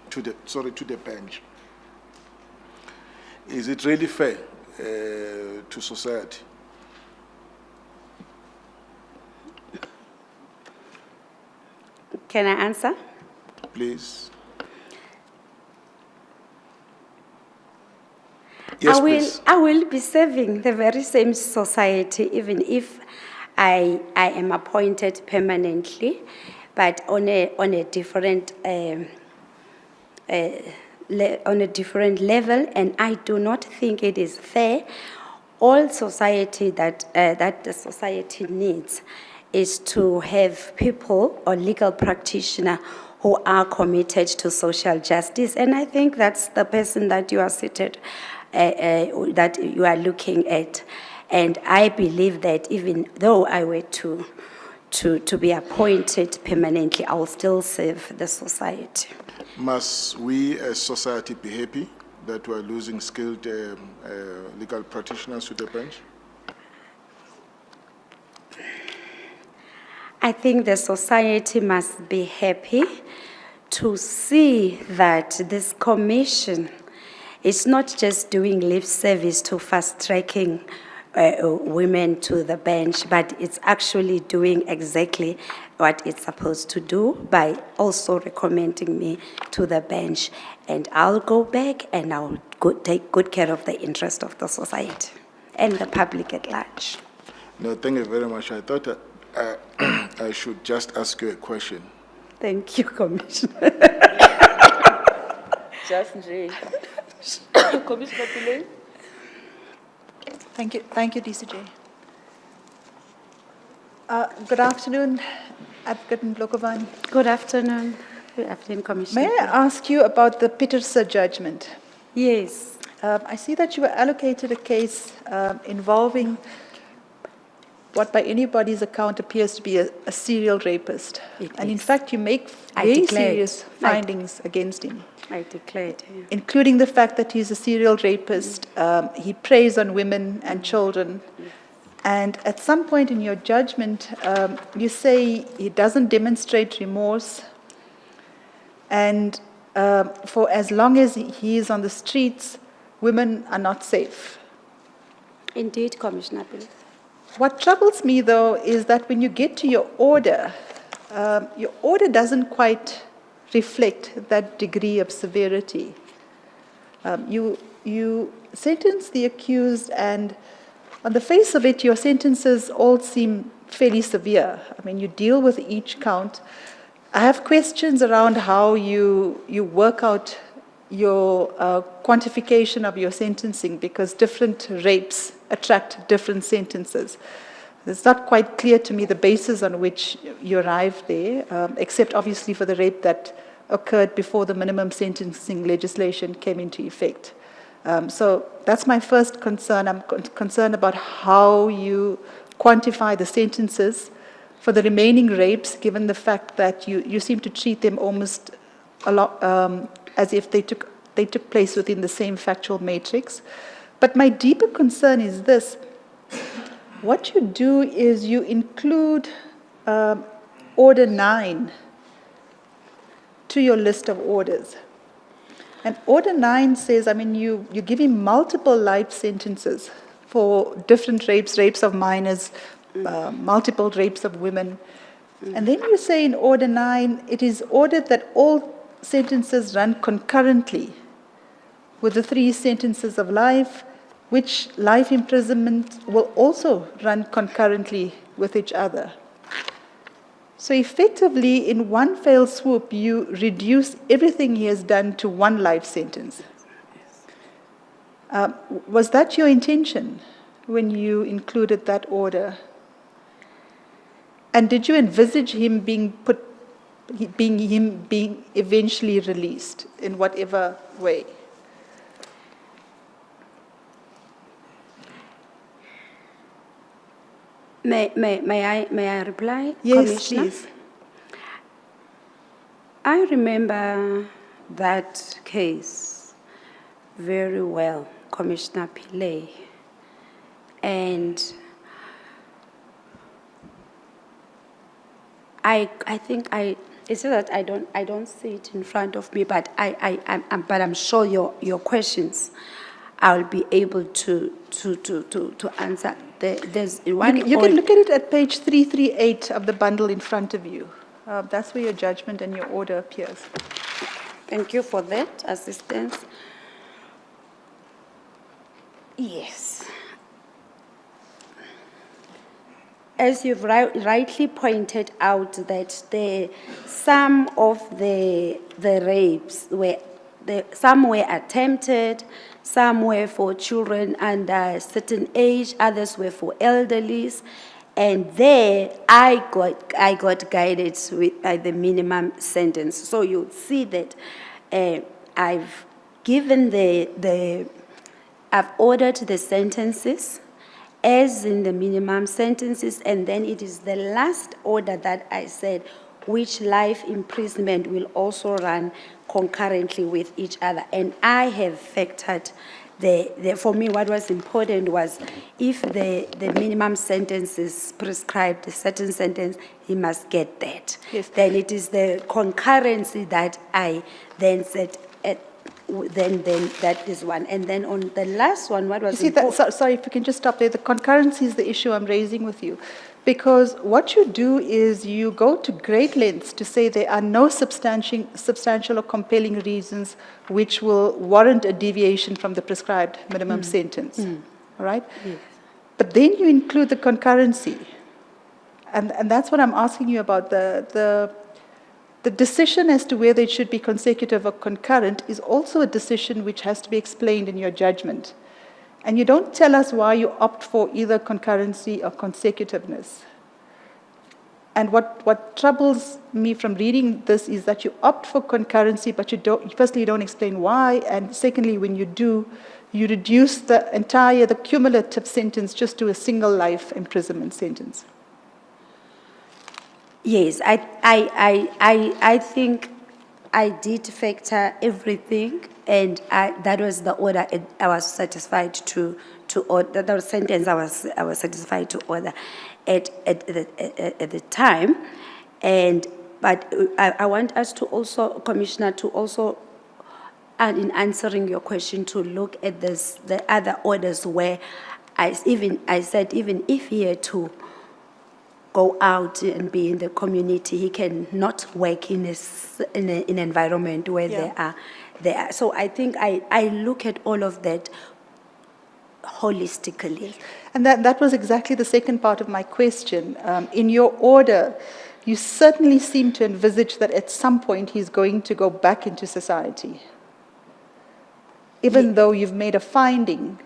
Is it really fair to society? Can I answer? Please. Yes, please. I will be serving the very same society, even if I am appointed permanently, but on a different level, and I do not think it is fair. All society that the society needs is to have people or legal practitioners who are committed to social justice, and I think that's the person that you are seated, that you are looking at. And I believe that even though I were to be appointed permanently, I will still serve the society. Must we as society be happy that we are losing skilled legal practitioners to the bench? I think the society must be happy to see that this commission is not just doing lip service to fast-tracking women to the bench, but it's actually doing exactly what it's supposed to do by also recommending me to the bench. And I'll go back and I'll take good care of the interest of the society and the public at large. No, thank you very much. I thought I should just ask you a question. Thank you, Commissioner. Just Jay. Commissioner Pillay. Thank you, DCJ. Good afternoon, Advocate Ndlokovane. Good afternoon. Good afternoon, Commissioner. May I ask you about the Pieterse judgment? Yes. I see that you were allocated a case involving what by anybody's account appears to be a serial rapist. And in fact, you make very serious findings against him. I declared. Including the fact that he's a serial rapist, he preys on women and children. And at some point in your judgment, you say he doesn't demonstrate remorse. And for as long as he is on the streets, women are not safe. Indeed, Commissioner Bill. What troubles me, though, is that when you get to your order doesn't quite reflect that degree of severity. You sentence the accused, and on the face of it, your sentences all seem fairly severe. I mean, you deal with each count. I have questions around how you work out your quantification of your sentencing, because different rapes attract different sentences. It's not quite clear to me the basis on which you arrived there, except obviously for the rape that occurred before the minimum sentencing legislation came into effect. So that's my first concern. I'm concerned about how you quantify the sentences for the remaining rapes, given the fact that you seem to treat them almost a lot, as if they took place within the same factual matrix. But my deeper concern is this. What you do is you include Order 9 to your list of orders. And Order 9 says, I mean, you give him multiple life sentences for different rapes, rapes of minors, multiple rapes of women. And then you say in Order 9, it is ordered that all sentences run concurrently with the 3 sentences of life, which life imprisonment will also run concurrently with each other. So effectively, in one fell swoop, you reduce everything he has done to 1 life sentence. Was that your intention when you included that order? And did you envisage him being eventually released in whatever way? May I reply, Yes, Commissioner? please. I remember that case very well, Commissioner Pillay. And I think it's just that I don't see it in front of me, but I'm sure your questions I'll be able to answer. There's one. You can look at it at page 338 of the bundle in front of you. That's where your judgment and your order appears. Thank you for that assistance. Yes. As you've rightly pointed out, that some of the rapes some were attempted, some were for children under a certain age, others were for elderlies, and there I got guided by the minimum sentence. So you'll see that I've given I've ordered the sentences as in the minimum sentences, and then it is the last order that I said which life imprisonment will also run concurrently with each other. And I have factored for me, what was important was if the minimum sentence is prescribed, a certain sentence, he must get that. Yes. Then it is the concurrency that I then said, then that is one. And then on the last one, what was You see, sorry, if you can just stop there. The concurrency is the issue I'm raising with you. Because what you do is you go to great lengths to say there are no substantial or compelling reasons which will warrant a deviation from the prescribed minimum sentence. All right? Yes. But then you include the concurrency. And that's what I'm asking you about. The decision as to whether it should be consecutive or concurrent is also a decision which has to be explained in your judgment. And you don't tell us why you opt for either concurrency or consecutiveness. And what troubles me from reading this is that you opt for concurrency, but firstly, you don't explain why, and secondly, when you do, you reduce the cumulative sentence just to a single life imprisonment sentence. Yes, I think I did factor everything, and that was the order I was satisfied to order. That was sentence I was satisfied to order at the time, but I want us to also, Commissioner, to also, and in answering your question, to look at the other orders where I said even if he had to go out and be in the community, he can not work in an environment where there are. So I think I look at all of that holistically. And that was exactly the second part of my question. In your order, you certainly seem to envisage that at some point he's going to go back into society. Even though you've made a finding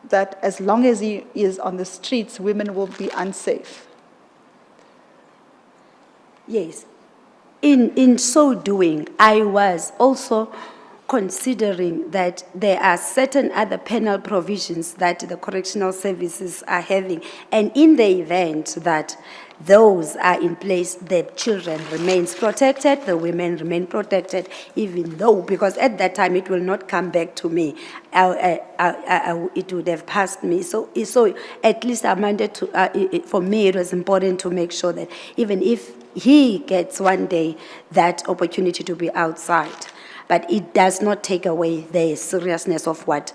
that as long as he is on the streets, women will be unsafe. Yes. In so doing, I was also considering that there are certain other penal provisions that the correctional services are having, and in the event that those are in place, the children remains protected, the women remain protected, even though, because at that time it will not come back to me, it would have passed me. So at least I wanted to, for me it was important to make sure that even if he gets one day that opportunity to be outside, but it does not take away the seriousness of what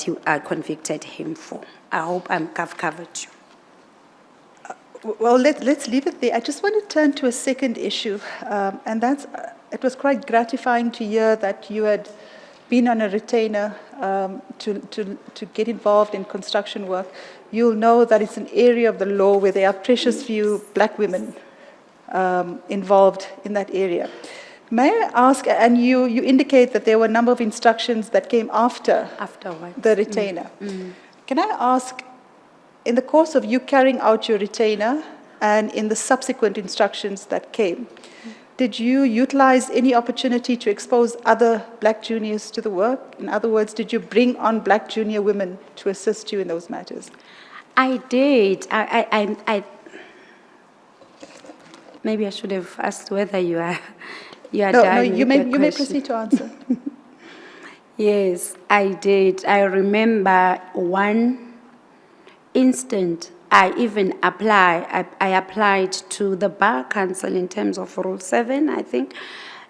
you convicted him for. I hope I've covered you. Well, let's leave it there. I just want to turn to a second issue, and that's, it was quite gratifying to hear that you had been on a retainer to get involved in construction work. You'll know that it's an area of the law where there are precious few black women involved in that area. May I ask, and you indicate that there were a number of instructions that came afterwards the retainer. Can I ask, in the course of you carrying out your retainer and in the subsequent instructions that came, did you utilize any opportunity to expose other black juniors to the work? In other words, did you bring on black junior women to assist you in those matters? I did. Maybe I should have asked whether you are No, done you with may the question. proceed to answer. Yes, I did. I remember one instant. I applied to the Bar Council in terms of Rule 7, I think,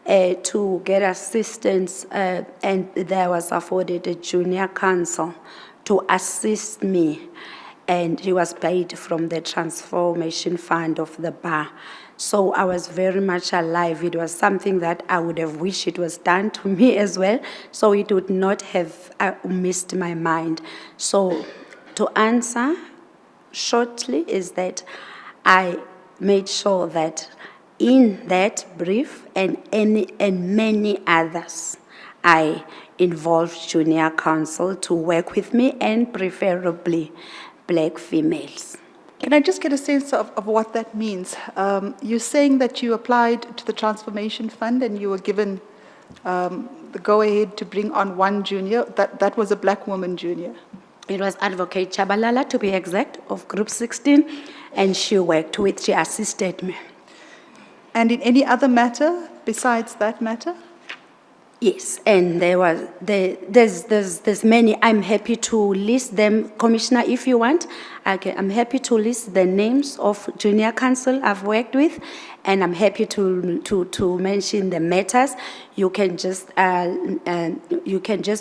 to get assistance, and there was afforded a junior counsel to assist me, and he was paid from the transformation fund of the bar. So I was very much alive. It was something that I would have wished it was done to me as well, so it would not have missed my mind. So to answer shortly is that I made sure that in that brief and many others, I involved junior counsel to work with me, and preferably black females. Can I just get a sense of what that means? You're saying that you applied to the Transformation Fund and you were given the go-ahead to bring on one junior. That was a black woman junior. It was Advocate Chabalala, to be exact, of Group 16, and she assisted me. And in any other matter besides that matter? Yes, and there's many. I'm happy to list them, Commissioner, if you want. I'm happy to list the names of junior counsel I've worked with, and I'm happy to mention the matters. You can just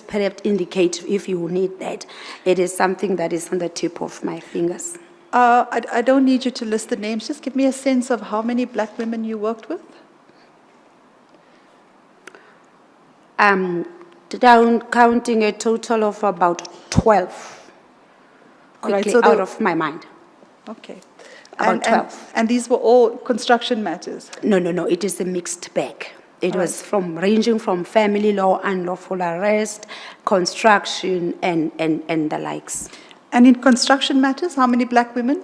perhaps indicate if you need that. It is something that is on the tip of my fingers. I don't need you to list the names. Just give me a sense of how many black women you worked with. Counting a total of about 12, quickly so out of my mind. Okay. About 12. And these were all construction matters? No, it is a mixed bag. It was ranging from family law, unlawful arrest, construction, and the likes. And in construction matters, how many black women?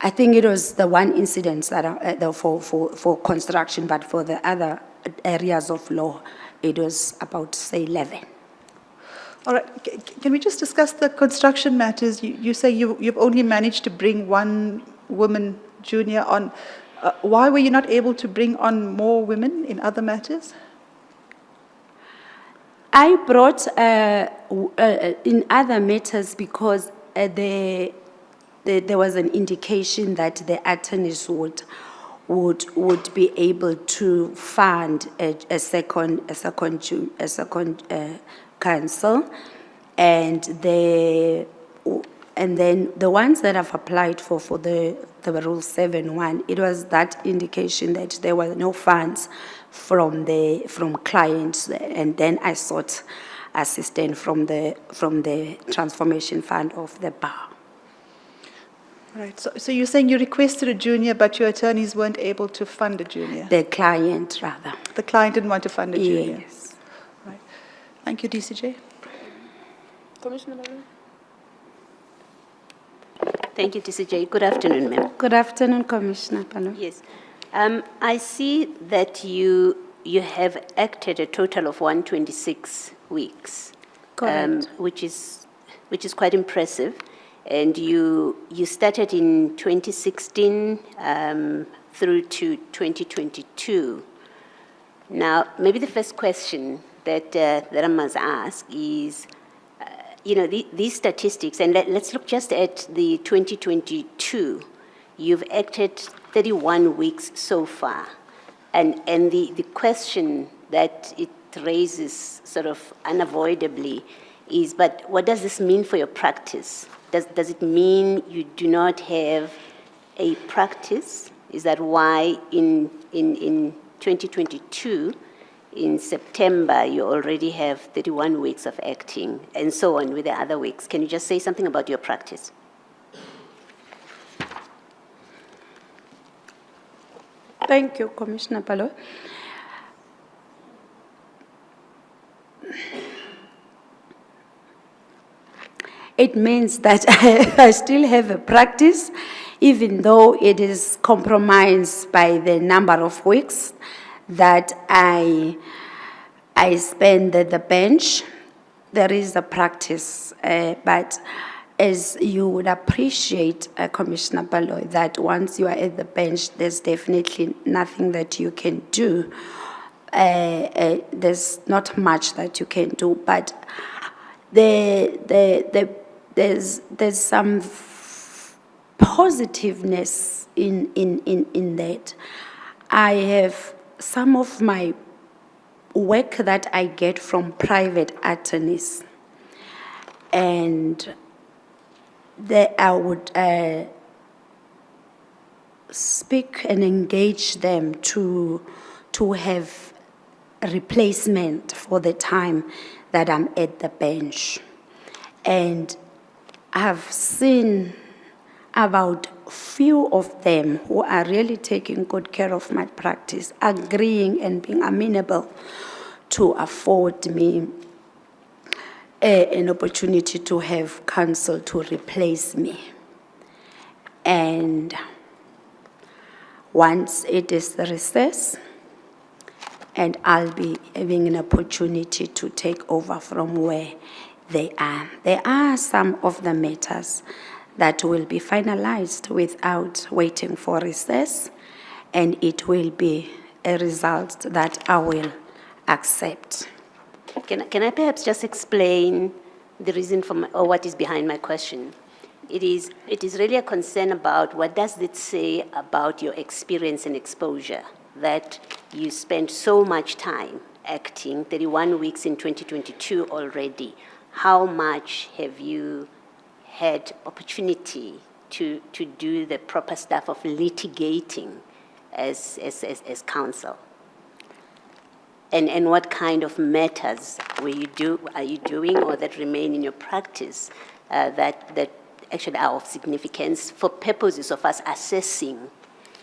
I think it was the one incident that for construction, but for the other areas of law, it was about, say, 11. All right. Can we just discuss the construction matters? You say you've only managed to bring one woman junior on. Why were you not able to bring on more women in other matters? I brought in other matters because there was an indication that the attorneys would be able to fund a second counsel, and then the ones that I've applied for the Rule 7 one, it was that indication that there were no funds from clients, and then I sought assistance from the transformation fund of the bar. Right, so you're saying you requested a junior, but your attorneys weren't able to fund a junior? The client, rather. The client didn't want to fund a junior? Yes. Right. Thank you, DCJ. Commissioner Malone? Thank you, TCJ. Good afternoon, ma'am. Good afternoon, Commissioner Palo. Yes. I see that you have acted a total of 126 weeks. Correct. Which is quite impressive. And you started in 2016 through to 2022. Now, maybe the first question that I must ask is, these statistics, and let's look just at the 2022. You've acted 31 weeks so far. And the question that it raises sort of unavoidably is, but what does this mean for your practice? Does it mean you do not have a practice? Is that why in 2022, in September, you already have 31 weeks of acting, and so on with the other weeks? Can you just say something about your practice? Thank you, Commissioner Palo. It means that I still have a practice, even though it is compromised by the number of weeks that I spend at the bench. There is a practice, but as you would appreciate, Commissioner Palo, that once you are at the bench, there's definitely nothing that you can do. There's not much that you can do, but there's some positiveness in that. I have some of my work that I get from private attorneys, and I would speak and engage them to have a replacement for the time that I'm at the bench. And I've seen about few of them who are really taking good care of my practice, agreeing and being amenable to afford me an opportunity to have counsel to replace me. And once it is the recess, and I'll be having an opportunity to take over from where they are. There are some of the matters that will be finalized without waiting for recess, and it will be a result that I will accept. Can I perhaps just explain the reason for or what is behind my question? It is really a concern about what does it say about your experience and exposure that you spent so much time acting, 31 weeks in 2022 already. How much have you had opportunity to do the proper stuff of litigating as counsel? And what kind of matters are you doing or that remain in your practice that actually are of significance for purposes of us assessing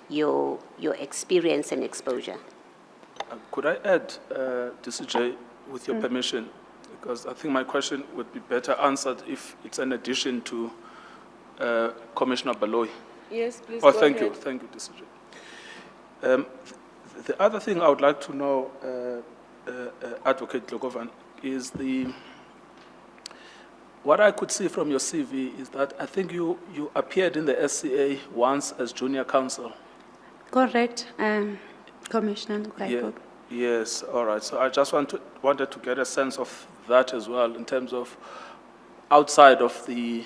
your experience and exposure? Could I add, DCJ, with your permission? Because I think my question would be better answered if it's an addition to Commissioner Baloyi. Yes, please. Oh, go thank ahead. you, DCJ. The other thing I would like to know, Advocate Ndlokovane, is what I could see from your CV is that I think you appeared in the SCA once as junior counsel. Correct, Commissioner. Yeah, yes, all right. So I just wanted to get a sense of that as well in terms of outside of the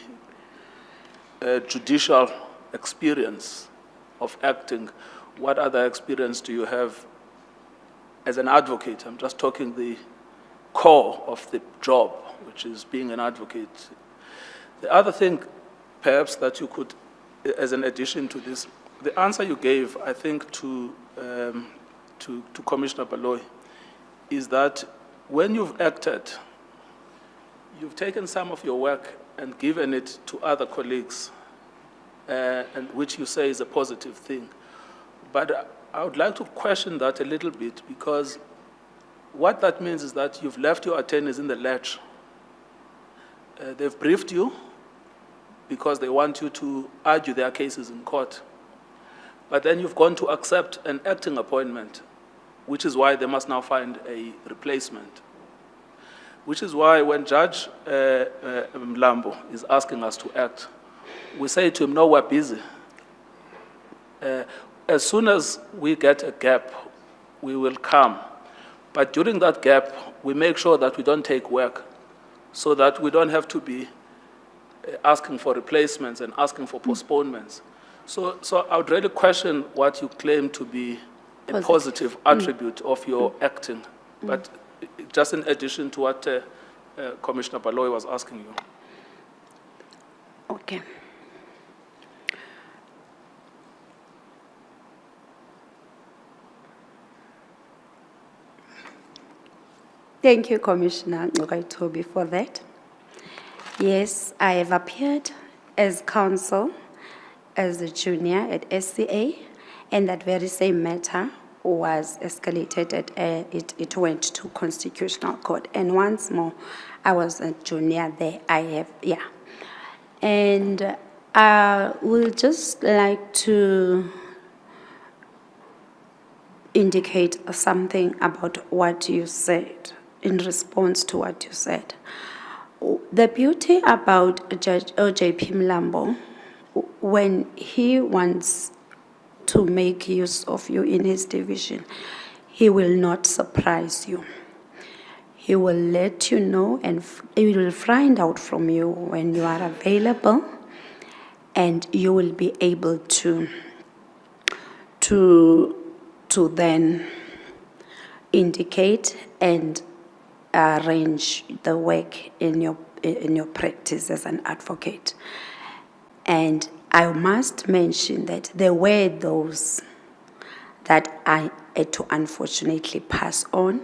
judicial experience of acting, what other experience do you have as an advocate? I'm just talking the core of the job, which is being an advocate. The other thing, perhaps, that you could, as an addition to this, the answer you gave, I think, to Commissioner Baloyi, is that when you've acted you've taken some of your work and given it to other colleagues, and which you say is a positive thing. But I would like to question that a little bit, because what that means is that you've left your attorneys in the lurch. They've briefed you because they want you to argue their cases in court. But then you've gone to accept an acting appointment, which is why they must now find a replacement. Which is why when Judge Mlambo is asking us to act, we say to him, no, we're busy. As soon as we get a gap, we will come. But during that gap, we make sure that we don't take work, so that we don't have to be asking for replacements and asking for postponements. So I would really question what you claim to be a positive attribute of your acting. But just in addition to what Commissioner Baloyi was asking you. Okay. Thank you, Commissioner Ngogaitobi, for that. Yes, I have appeared as counsel, as a junior at SCA, and that very same matter was escalated at, it went to Constitutional Court. And once more, I was a junior there, And I would just like to indicate something about what you said, in response to what you said. The beauty about Judge O.J.P. Mlambo, when he wants to make use of you in his division, he will not surprise you. He will let you know, and he will find out from you when you are available, and you will be able to then indicate and arrange the work in your practice as an advocate. And I must mention that there were those that I had to unfortunately pass on,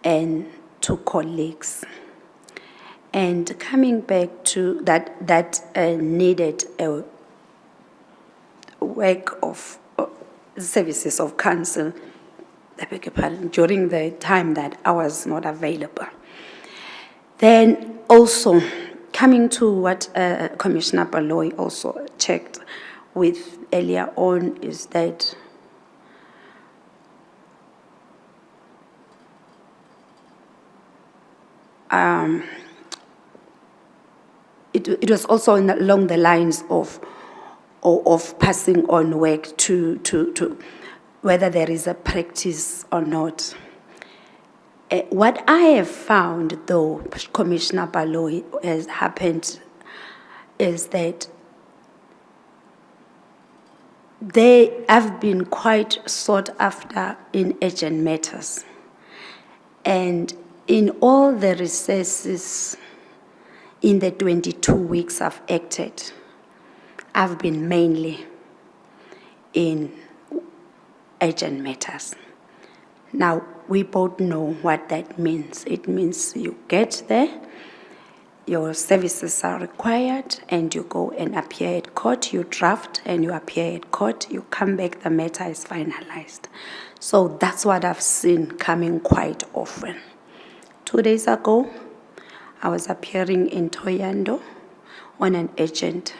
and to colleagues. And coming back to that needed a work of services of counsel, I beg your pardon, during the time that I was not available. Then also, coming to what Commissioner Baloyi also checked with earlier on, is that it was also along the lines of passing on work to whether there is a practice or not. What I have found, though, Commissioner Baloyi, has happened is that they have been quite sought after in urgent matters. And in all the recesses in the 22 weeks I've acted, I've been mainly in urgent matters. Now, we both know what that means. It means you get there, your services are required, and you go and appear at court, you draft and you appear at court, you come back, the matter is finalized. So that's what I've seen coming quite often. 2 days ago, I was appearing in Thohoyandou on an urgent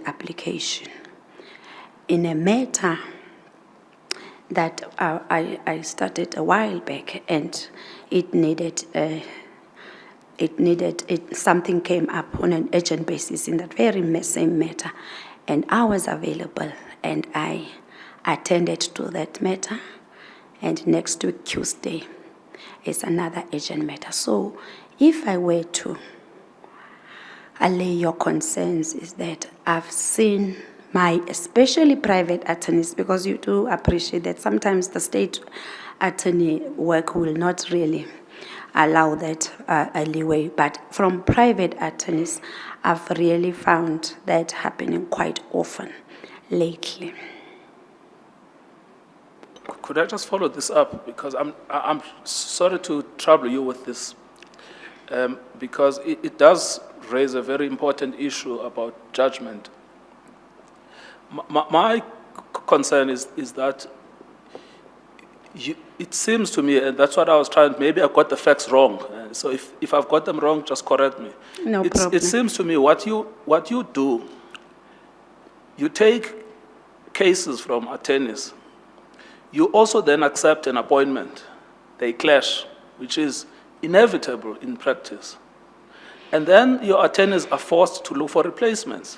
application in a matter that I started a while back, and something came up on an urgent basis in that very same matter, and I was available, and I attended to that matter, and next week, Tuesday, is another urgent matter. So if I were to allay your concerns, is that I've seen my, especially private attorneys, because you do appreciate that sometimes the state attorney work will not really allow that leeway, but from private attorneys, I've really found that happening quite often lately. Could I just follow this up? Because I'm sorry to trouble you with this. because it does raise a very important issue about judgment. My concern is that it seems to me, and that's what I was trying, maybe I got the facts wrong. So if I've got them wrong, just correct me. No problem. It seems to me what you do, you take cases from attorneys. You also then accept an appointment. They clash, which is inevitable in practice. And then your attorneys are forced to look for replacements.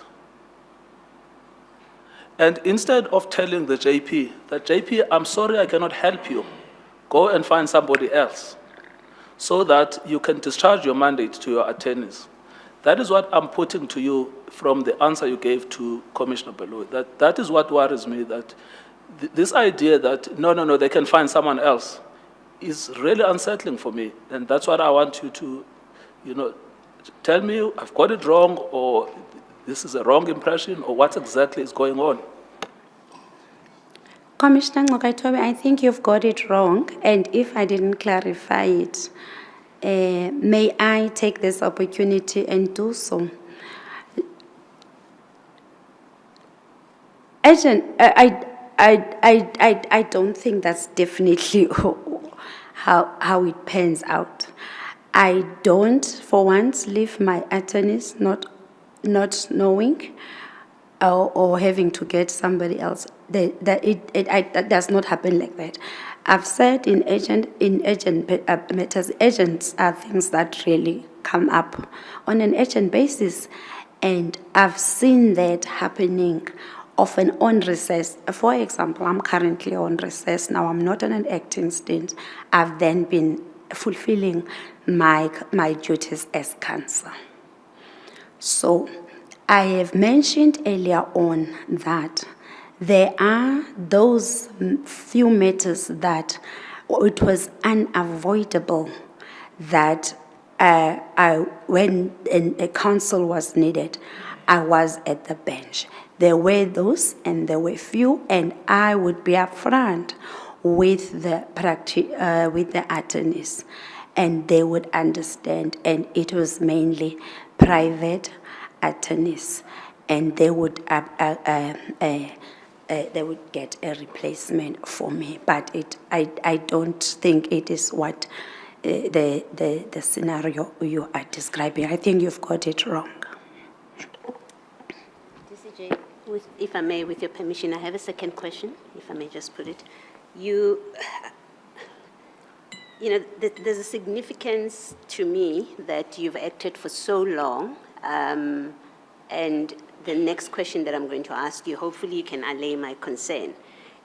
And instead of telling the JP that, JP, I'm sorry, I cannot help you, go and find somebody else so that you can discharge your mandate to your attorneys. That is what I'm putting to you from the answer you gave to Commissioner Bellow. That is what worries me, that this idea that, no, they can find someone else is really unsettling for me. And that's what I want you to, tell me I've got it wrong, or this is a wrong impression, or what exactly is going on. Commissioner Ndlokovane, I think you've got it wrong, and if I didn't clarify it, may I take this opportunity and do so? Agent, I don't think that's definitely how it pans out. I don't, for once, leave my attorneys not knowing or having to get somebody else. That does not happen like that. I've said in agent matters, agents are things that really come up on an agent basis, and I've seen that happening often on recess. For example, I'm currently on recess now. I'm not on an acting stint. I've then been fulfilling my duties as counsel. So I have mentioned earlier on that there are those few matters that it was unavoidable that when a counsel was needed, I was at the bench. There were those, and there were few, and I would be upfront with the attorneys, and they would understand. And it was mainly private attorneys, and they would get a replacement for me. But I don't think it is what the scenario you are describing. I think you've got it wrong. DCJ, if I may, with your permission, I have a second question, if I may just put it. There's a significance to me that you've acted for so long, and the next question that I'm going to ask you, hopefully you can allay my concern.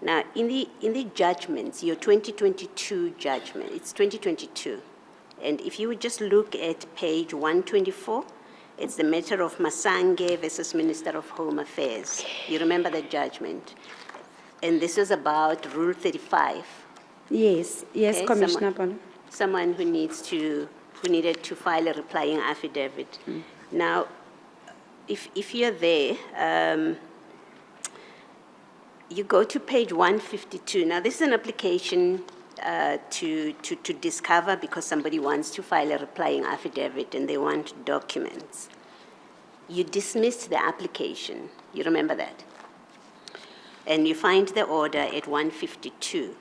Now, in the judgments, your 2022 judgment, it's 2022, and if you would just look at page 124, it's the matter of Masange versus Minister of Home Affairs. You remember that judgment? And this is about Rule 35. Yes, okay, Commissioner Bono. Someone who needed to file a replying affidavit. Now, if you're there, you go to page 152. Now, this is an application to discover because somebody wants to file a replying affidavit and they want documents. You dismissed the application. You remember that? And you find the order at 152.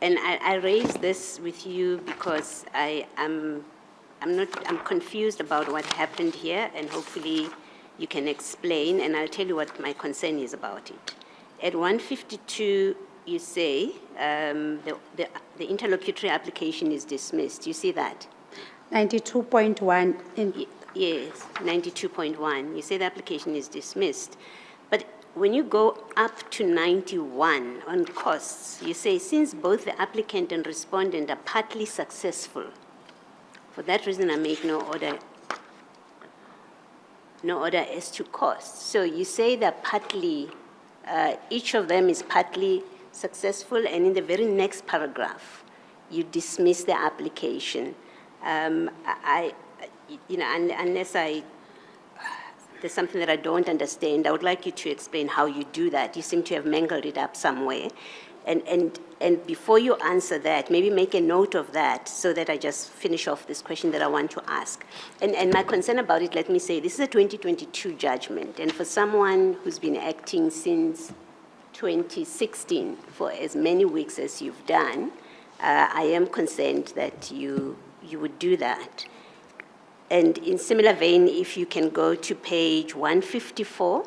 And I raise this with you because I'm confused about what happened here, and hopefully you can explain, and I'll tell you what my concern is about it. At 152, you say the interlocutory application is dismissed. You see that? 92.1. Yes, 92.1. You say the application is dismissed. But when you go up to 91 on costs, you say since both the applicant and respondent are partly successful, for that reason I make no order as to costs. So you say that partly, each of them is partly successful, and in the very next paragraph, you dismiss the application. Unless there's something that I don't understand, I would like you to explain how you do that. You seem to have mangled it up somewhere. And And before you answer that, maybe make a note of that so that I just finish off this question that I want to ask. And my concern about it, let me say, this is a 2022 judgment. And for someone who's been acting since 2016 for as many weeks as you've done, I am concerned that you would do that. And in similar vein, if you can go to page 154,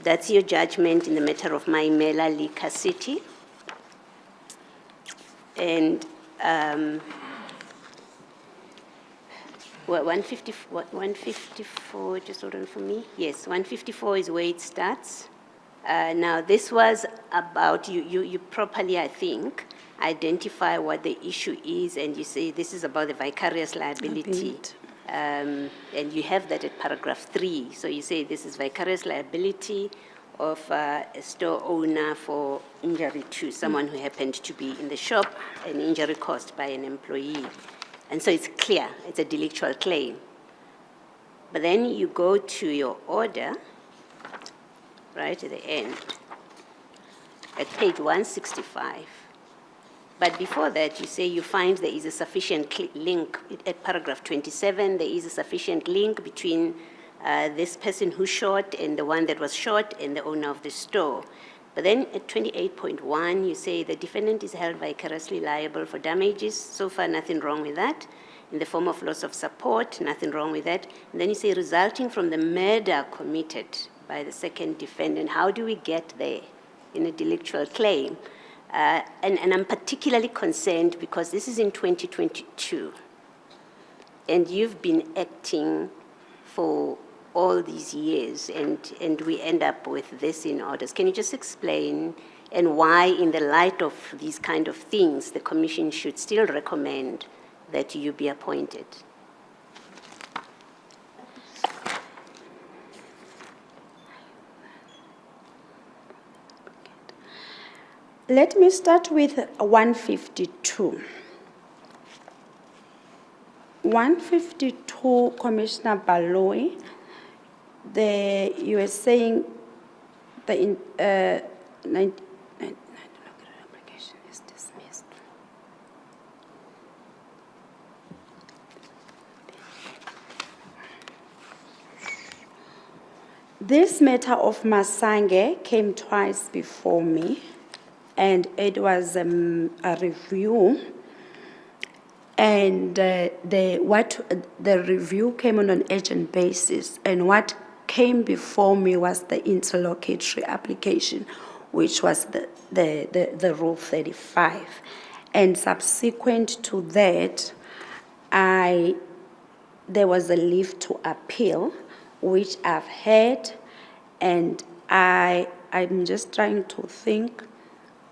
that's your judgment in the matter of Maimela Lika City. And 154, just hold on for me. Yes, 154 is where it starts. Now, this was about, you properly, I think, identify what the issue is, and you say this is about the vicarious liability. And you have that at paragraph 3. So you say this is vicarious liability of a store owner for injury to someone who happened to be in the shop, an injury caused by an employee. And so it's clear, it's a delictual claim. But then you go to your order, right at the end, at page 165. But before that, you say you find there is a sufficient link. At paragraph 27, there is a sufficient link between this person who shot and the one that was shot and the owner of the store. But then at 28.1, you say the defendant is held vicariously liable for damages. So far, nothing wrong with that. In the form of loss of support, nothing wrong with that. And then you say resulting from the murder committed by the second defendant. How do we get there in a delictual claim? And I'm particularly concerned because this is in 2022. And you've been acting for all these years, and we end up with this in orders. Can you just explain and why, in the light of these kind of things, the Commission should still recommend that you be appointed? Let me start with 152. 152, Commissioner Baloyi, you were saying the application is dismissed. This matter of Masange came twice before me, and it was a review. And the review came on an urgent basis, and what came before me was the interlocutory application, which was the Rule 35. And subsequent to that, there was a leave to appeal, which I've had, and I'm just trying to think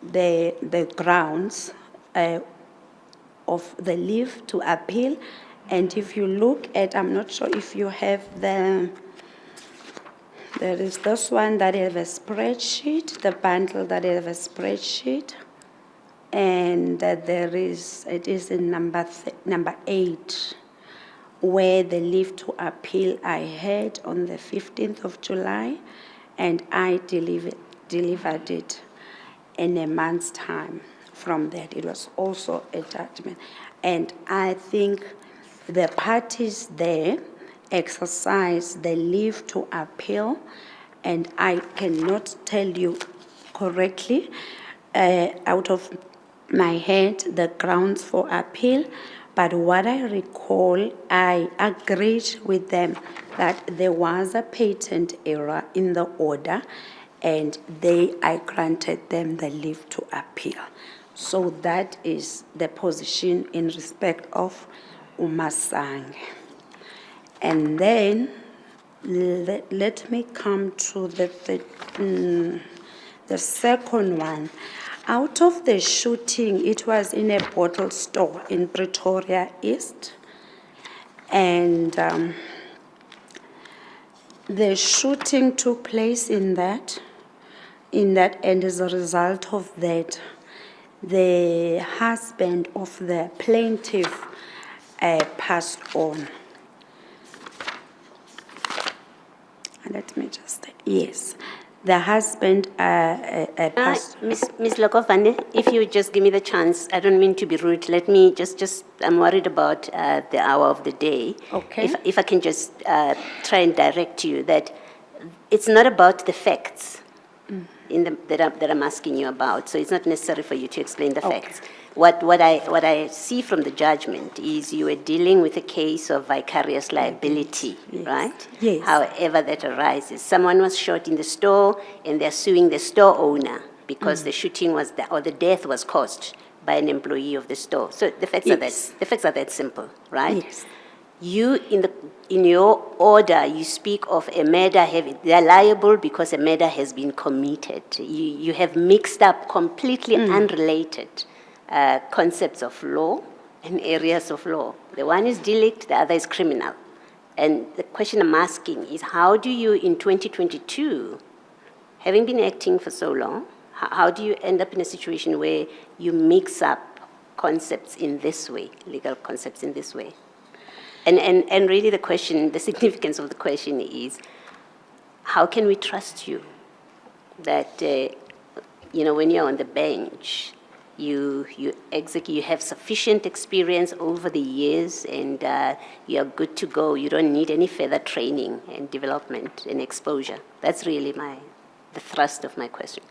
the grounds of the leave to appeal. And if you look at, I'm not sure if you have there is this one that has a spreadsheet, the bundle that has a spreadsheet, and it is in number 8, where the leave to appeal I had on the 15th of July, and I delivered it in a month's time. From that, it was also a judgment. And I think the parties there exercise the leave to appeal, and I cannot tell you correctly out of my head the grounds for appeal, but what I recall, I agreed with them that there was a patent error in the order, and I granted them the leave to appeal. So that is the position in respect of Umasang. And then let me come to the second one. Out of the shooting, it was in a bottle store in Pretoria East. And the shooting took place in that, and as a result of that, the husband of the plaintiff passed on. Let me just, yes. The husband, passed. Ms. Ndlokovane, if you would just give me the chance, I don't mean to be rude, let me I'm worried about the hour of the day. Okay. If I can just try and direct you that it's not about the facts that I'm asking you about, so it's not necessary for you to explain the facts. What I see from the judgment is you were dealing with a case of vicarious liability, right? Yes. However that arises. Someone was shot in the store and they're suing the store owner because the shooting was or the death was caused by an employee of the store. So the facts are that simple, right? Yes. You in your order you speak of a murder they are liable because a murder has been committed. You have mixed up completely unrelated concepts of law and areas of law. The one is delict, the other is criminal. And the question I'm asking is how do you, in 2022, having been acting for so long, how do you end up in a situation where you mix up concepts in this way, legal concepts in this way? And really the question, the significance of the question is, how can we trust you that, when you're on the bench, you have sufficient experience over the years and you're good to go. You don't need any further training and development and exposure. That's really the thrust of my question.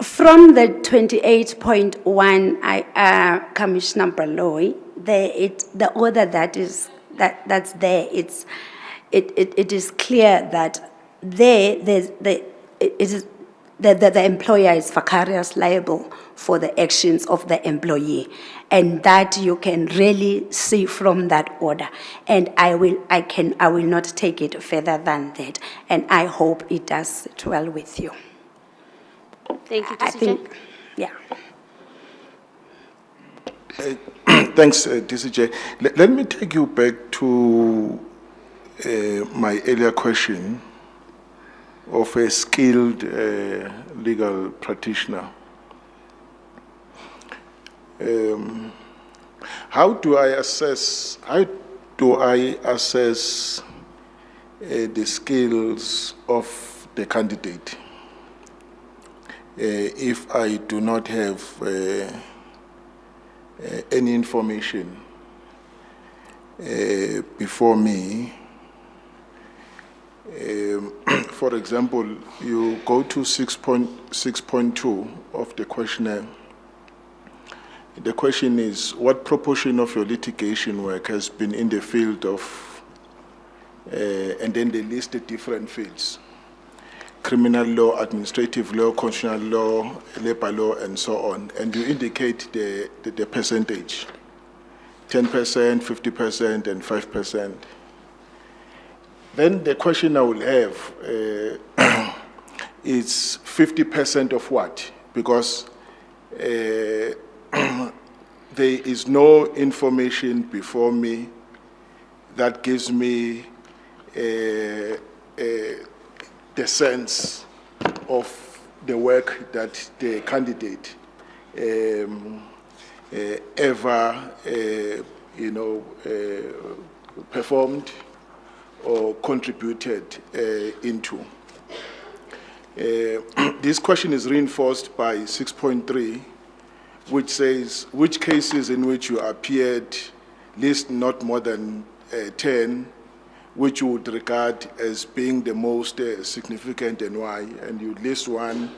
From the 28.1, Commissioner Baloy, the order that's there, it is clear that the employer is vicarious liable for the actions of the employee, and that you can really see from that order. And I will not take it further than that, and I hope it does sit well with you. Thank you, I DCJ. think, yeah. Thanks, DCJ. Let me take you back to my earlier question of a skilled legal practitioner. How do I assess the skills of the candidate if I do not have any information before me? For example, you go to 6.2 of the questionnaire. The question is, what proportion of your litigation work has been in the field of, and then they list the different fields: criminal law, administrative law, constitutional law, labor law, and so on. And you indicate the percentage, 10%, 50%, and 5%. Then the question I will have is 50% of what? Because there is no information before me that gives me the sense of the work that the candidate ever performed or contributed into. This question is reinforced by 6.3, which says, which cases in which you appeared list not more than 10, which you would regard as being the most significant and why, and you list one.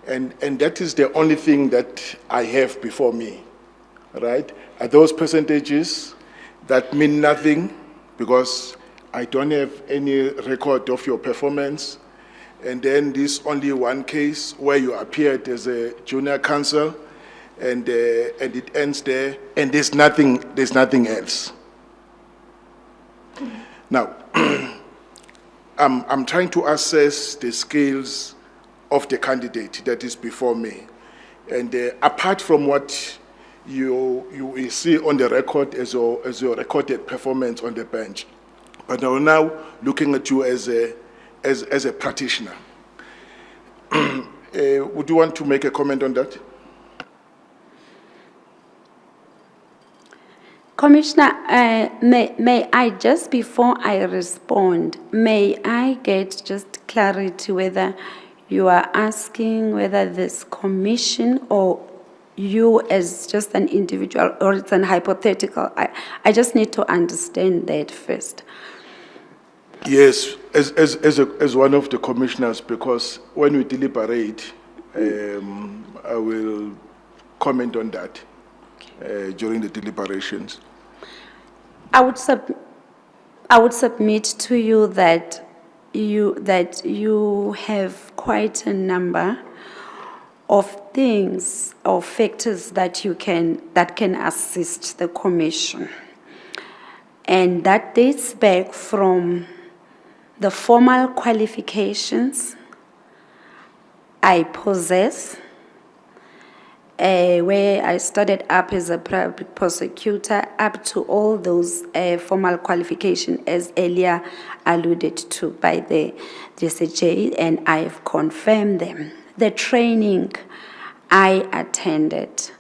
And that is the only thing that I have before me, right? Are those percentages that mean nothing because I don't have any record of your performance? And then this only one case where you appeared as a junior counsel, and it ends there, and there's nothing else. Now, I'm trying to assess the skills of the candidate that is before me, and apart from what you will see on the record as your recorded performance on the bench, but I'm now looking at you as a practitioner. Would you want to make a comment on that? Commissioner, may I, just before I respond, may I get just clarity whether you are asking whether this commission or you as just an individual, or it's an hypothetical? I just need to understand that first. Yes, as one of the commissioners, because when we deliberate, I will comment on that during the deliberations. I would submit to you that you have quite a number of things or factors that can assist the commission, and that dates back from the formal qualifications I possess, where I started up as a public prosecutor, up to all those formal qualifications as earlier alluded to by the DCJ, and I've confirmed them. The training I attended,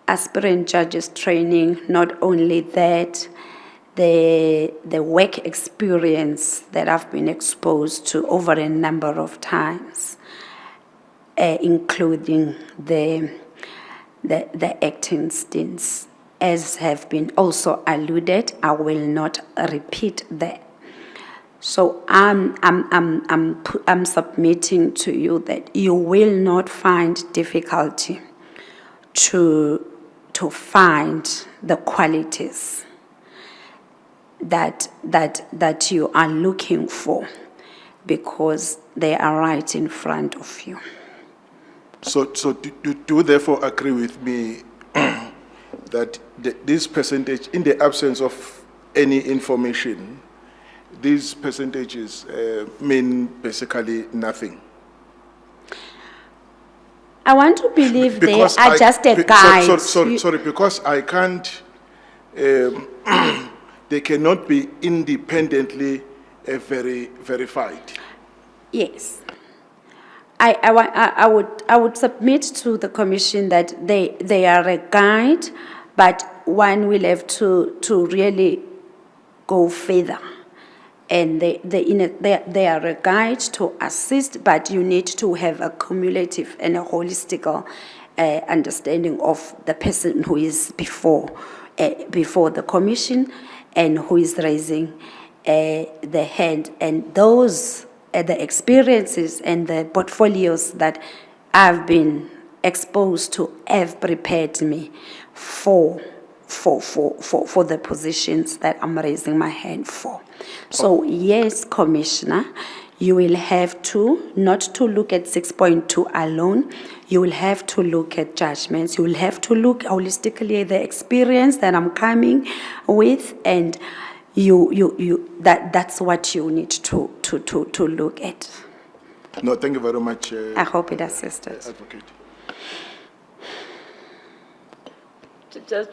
aspirant judges training, not only that, the work experience that I've been exposed to over a number of times, including the acting stints, as have been also alluded. I will not repeat that. So I'm submitting to you that you will not find difficulty to find the qualities that you are looking for, because they are right in front of you. So do you therefore agree with me that this percentage, in the absence of any information, these percentages mean basically nothing? I want to believe they Because are just a guide. Sorry, because I can't, they cannot be independently verified. Yes. I would submit to the commission that they are a guide, but one will have to really go further. And they are a guide to assist, but you need to have a cumulative and a holistic understanding of the person who is before the commission and who is raising the hand, and those the experiences and the portfolios that I've been exposed to have prepared me for the positions that I'm raising my hand for. So yes, Commissioner, you will have to, not to look at 6.2 alone, you will have to look at judgments, you will have to look holistically at the experience that I'm coming with, and that's what you need to look at. No, thank you very much. I hope it assisted. Advocate.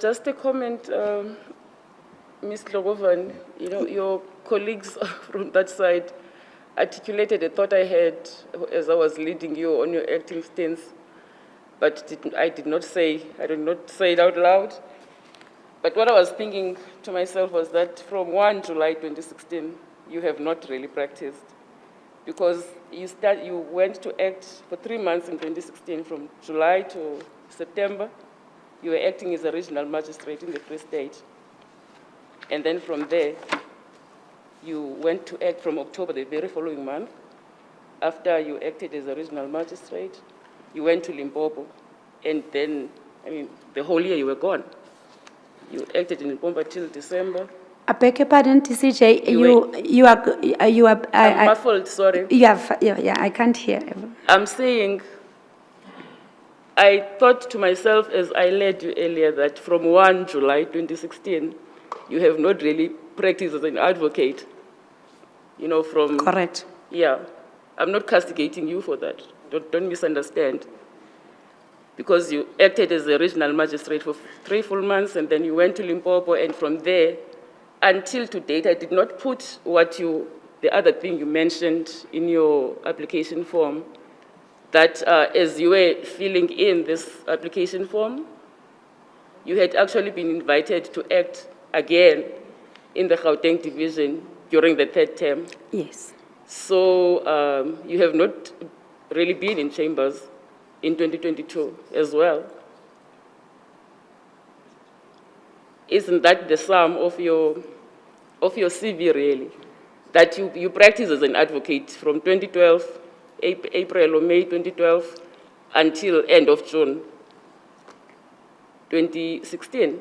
Just a comment, Ms. Ndlokovane, you know, your colleagues from that side articulated a thought I had as I was leading you on your acting stance, but I did not say it out loud. But what I was thinking to myself was that from 1 July 2016, you have not really practiced, because you went to act for 3 months in 2016, from July to September. You were acting as a regional magistrate in the Free State. And then from there, you went to act from October, the very following month. After you acted as a regional magistrate, you went to Limpopo. And then, the whole year you were gone. You acted in Limpopo till December. I beg your pardon, TCJ, you are. I'm muffled, sorry. Yeah, I can't hear. I'm saying, I thought to myself as I led you earlier that from 1 July 2016, you have not really practiced as an advocate. You know, from... Correct. Yeah. I'm not castigating you for that. Don't misunderstand. Because you acted as a regional magistrate for 3 full months, and then you went to Limpopo, and from there, until to date, I did not put the other thing you mentioned in your application form, that as you were filling in this application form, you had actually been invited to act again in the Gauteng division during the third term. Yes. So you have not really been in chambers in 2022 as well. Isn't that the sum of your CV really? That you practice as an advocate from 2012, April or May 2012, until end of June 2016.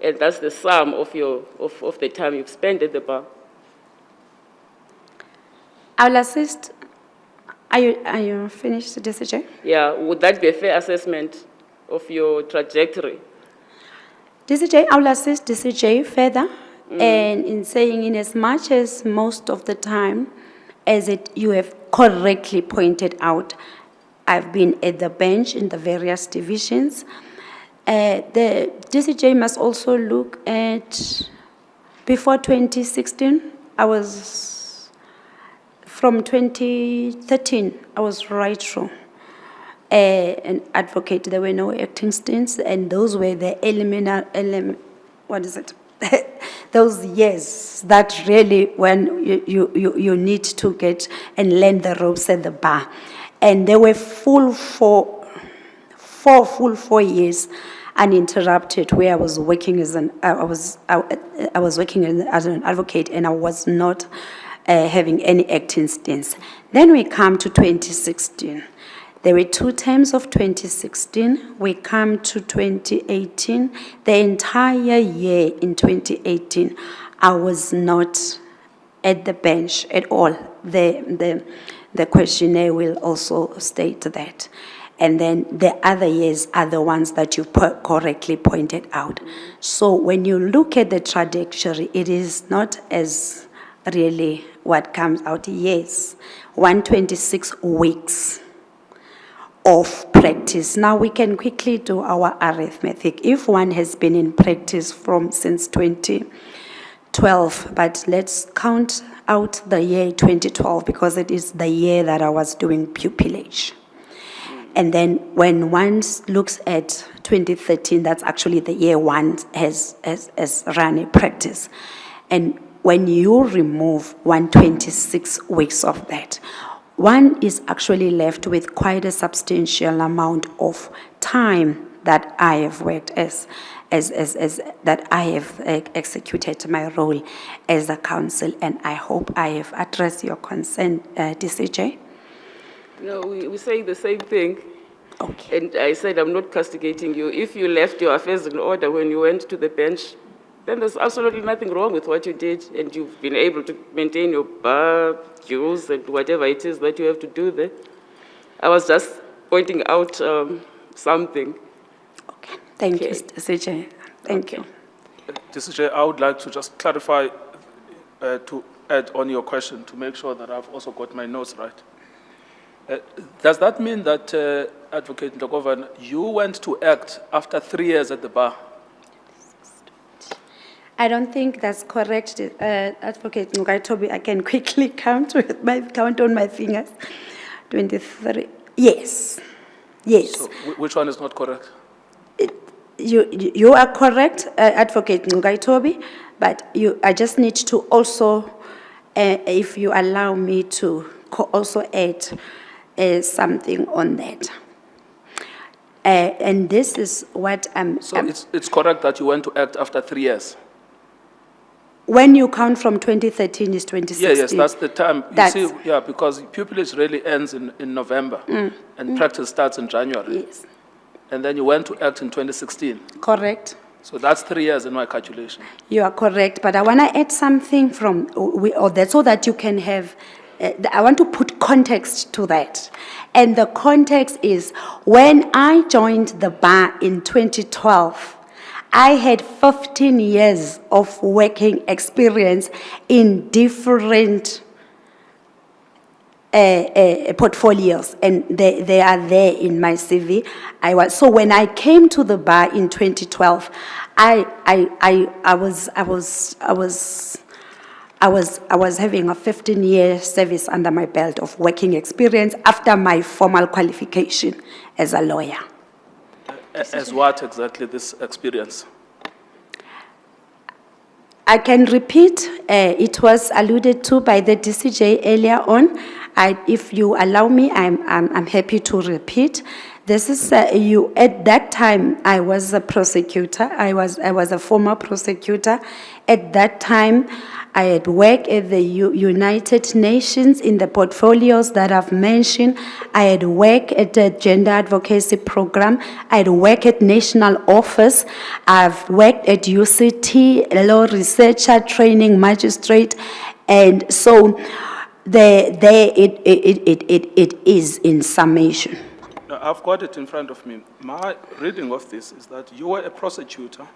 And that's the sum of the time you've spent at the bar. I'll assist. Are you finished, DCJ? Yeah, would that be a fair assessment of your trajectory? DCJ, I will assist DCJ further, and in saying in as much as most of the time, as you have correctly pointed out, I've been at the bench in the various divisions. The DCJ must also look at, before 2016, from 2013, I was right through an advocate. There were no acting stints, and those were the those years that really when you need to get and learn the ropes at the bar. And there were full 4 years uninterrupted where I was working as I was working as an advocate, and I was not having any acting stints. Then we come to 2016. There were 2 terms of 2016. We come to 2018. The entire year in 2018, I was not at the bench at all. The questionnaire will also state that. And then the other years are the ones that you correctly pointed out. So when you look at the trajectory, it is not as really what comes out. Yes, 126 weeks of practice. Now we can quickly do our arithmetic. If one has been in practice since 2012, but let's count out the year 2012 because it is the year that I was doing pupillage. And then when one looks at 2013, that's actually the year one has run a practice. And when you remove 126 weeks of that, one is actually left with quite a substantial amount of time that I have worked that I have executed my role as a counsel, and I hope I have addressed your concern, DCJ. No, we say the same thing. Okay. And I said I'm not castigating you. If you left your affairs in order when you went to the bench, then there's absolutely nothing wrong with what you did, and you've been able to maintain your bar dues and whatever it is that you have to do there. I was just pointing out something. Okay. Thank you, DCJ. Thank you. DCJ, I would like to just clarify, to add on your question, to make sure that I've also got my notes right. Does that mean that, Advocate Ndlokovane, you went to act after 3 years at the bar? I don't think that's correct, Advocate Ngugaitobi. I can quickly count on my fingers. 23. Yes. Yes. So which one is not correct? You are correct, Advocate Ngugaitobi, but I just need to also, if you allow me to also add something on that. And this is what So it's correct that you went to act after 3 years? When you count from 2013 is 2016. Yes, that's the time. You see, yeah, because pupillage really ends in November, and practice starts in January. Yes. And then you went to act in 2016. Correct. So that's 3 years in my calculation. You are correct, but I want to add something so that you can have, I want to put context to that. And the context is, when I joined the bar in 2012, I had 15 years of working experience in different portfolios, and they are there in my CV. So when I came to the bar in 2012, I was having a 15-year service under my belt of working experience after my formal qualification as a lawyer. As what exactly, this experience? I can repeat, it was alluded to by the DCJ earlier on. If you allow me, I'm happy to repeat. This is, at that time, I was a prosecutor. I was a former prosecutor. At that time, I had worked at the United Nations in the portfolios that I've mentioned. I had worked at the gender advocacy program. I had worked at national office. I've worked at UCT, law researcher, training magistrate. And so it is in summation. No, I've got it in front of me. My reading of this is that you were a prosecutor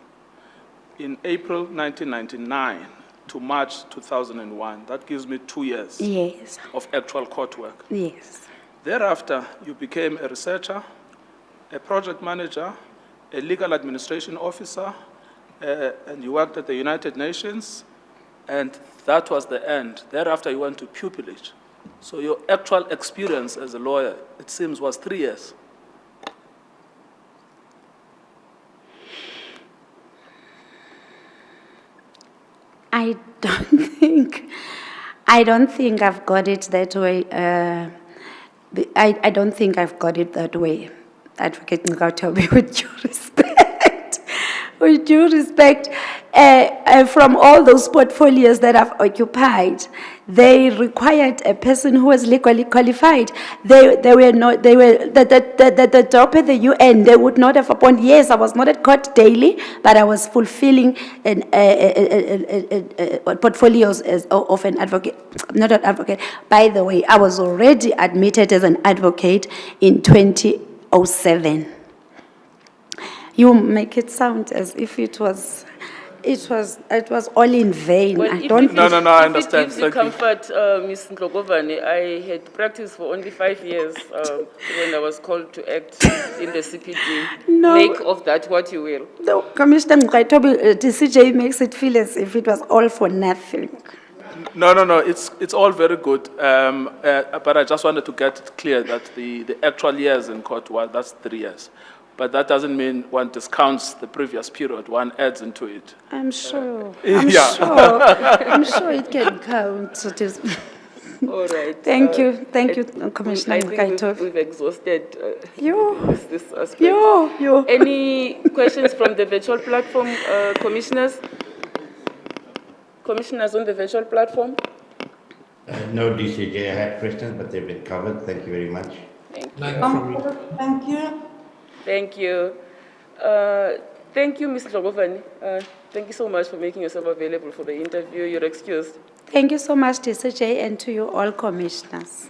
in April 1999 to March 2001. That gives me 2 years Yes, of actual court work. yes. Thereafter, you became a researcher, a project manager, a legal administration officer, and you worked at the United Nations, and that was the end. Thereafter, you went to pupillage. So your actual experience as a lawyer, it seems, was 3 years. I don't think I've got it that way. I don't think I've got it that way. Advocate Gauteng, with due respect, with due respect, from all those portfolios that I've occupied, they required a person who was legally qualified. The job at the UN, they would not have appointed. Yes, I was not at court daily, but I was fulfilling portfolios of an advocate, not an advocate. By the way, I was already admitted as an advocate in 2007. You make it sound as if it was all in vain. Well, I if don't. it- No, I if understand. It gives you Thank you. comfort, Ms. Ndlokovane, I had practiced for only 5 years when I was called to act in the CPD. No. Make of that what you will. No, Commissioner Mqaitobi, DCJ makes it feel as if it was all for nothing. No, it's all very good, but I just wanted to get it clear that the actual years in court, well, that's 3 years. But that doesn't mean one discounts the previous period, one adds into it. I'm sure. Yeah. I'm sure it can count. It is. All right. Thank you, Commissioner I think Mqaitobi. we've exhausted You. this aspect. You. Any questions from the virtual platform, commissioners? Commissioners on the virtual platform? No, DCJ, I had questions, but they've been covered. Thank you very much. Thank you. Thank you. Thank you. Thank you, Ms. Ndlokovane. Thank you so much for making yourself available for the interview. You're excused. Thank you so much, DCJ, and to you all commissioners.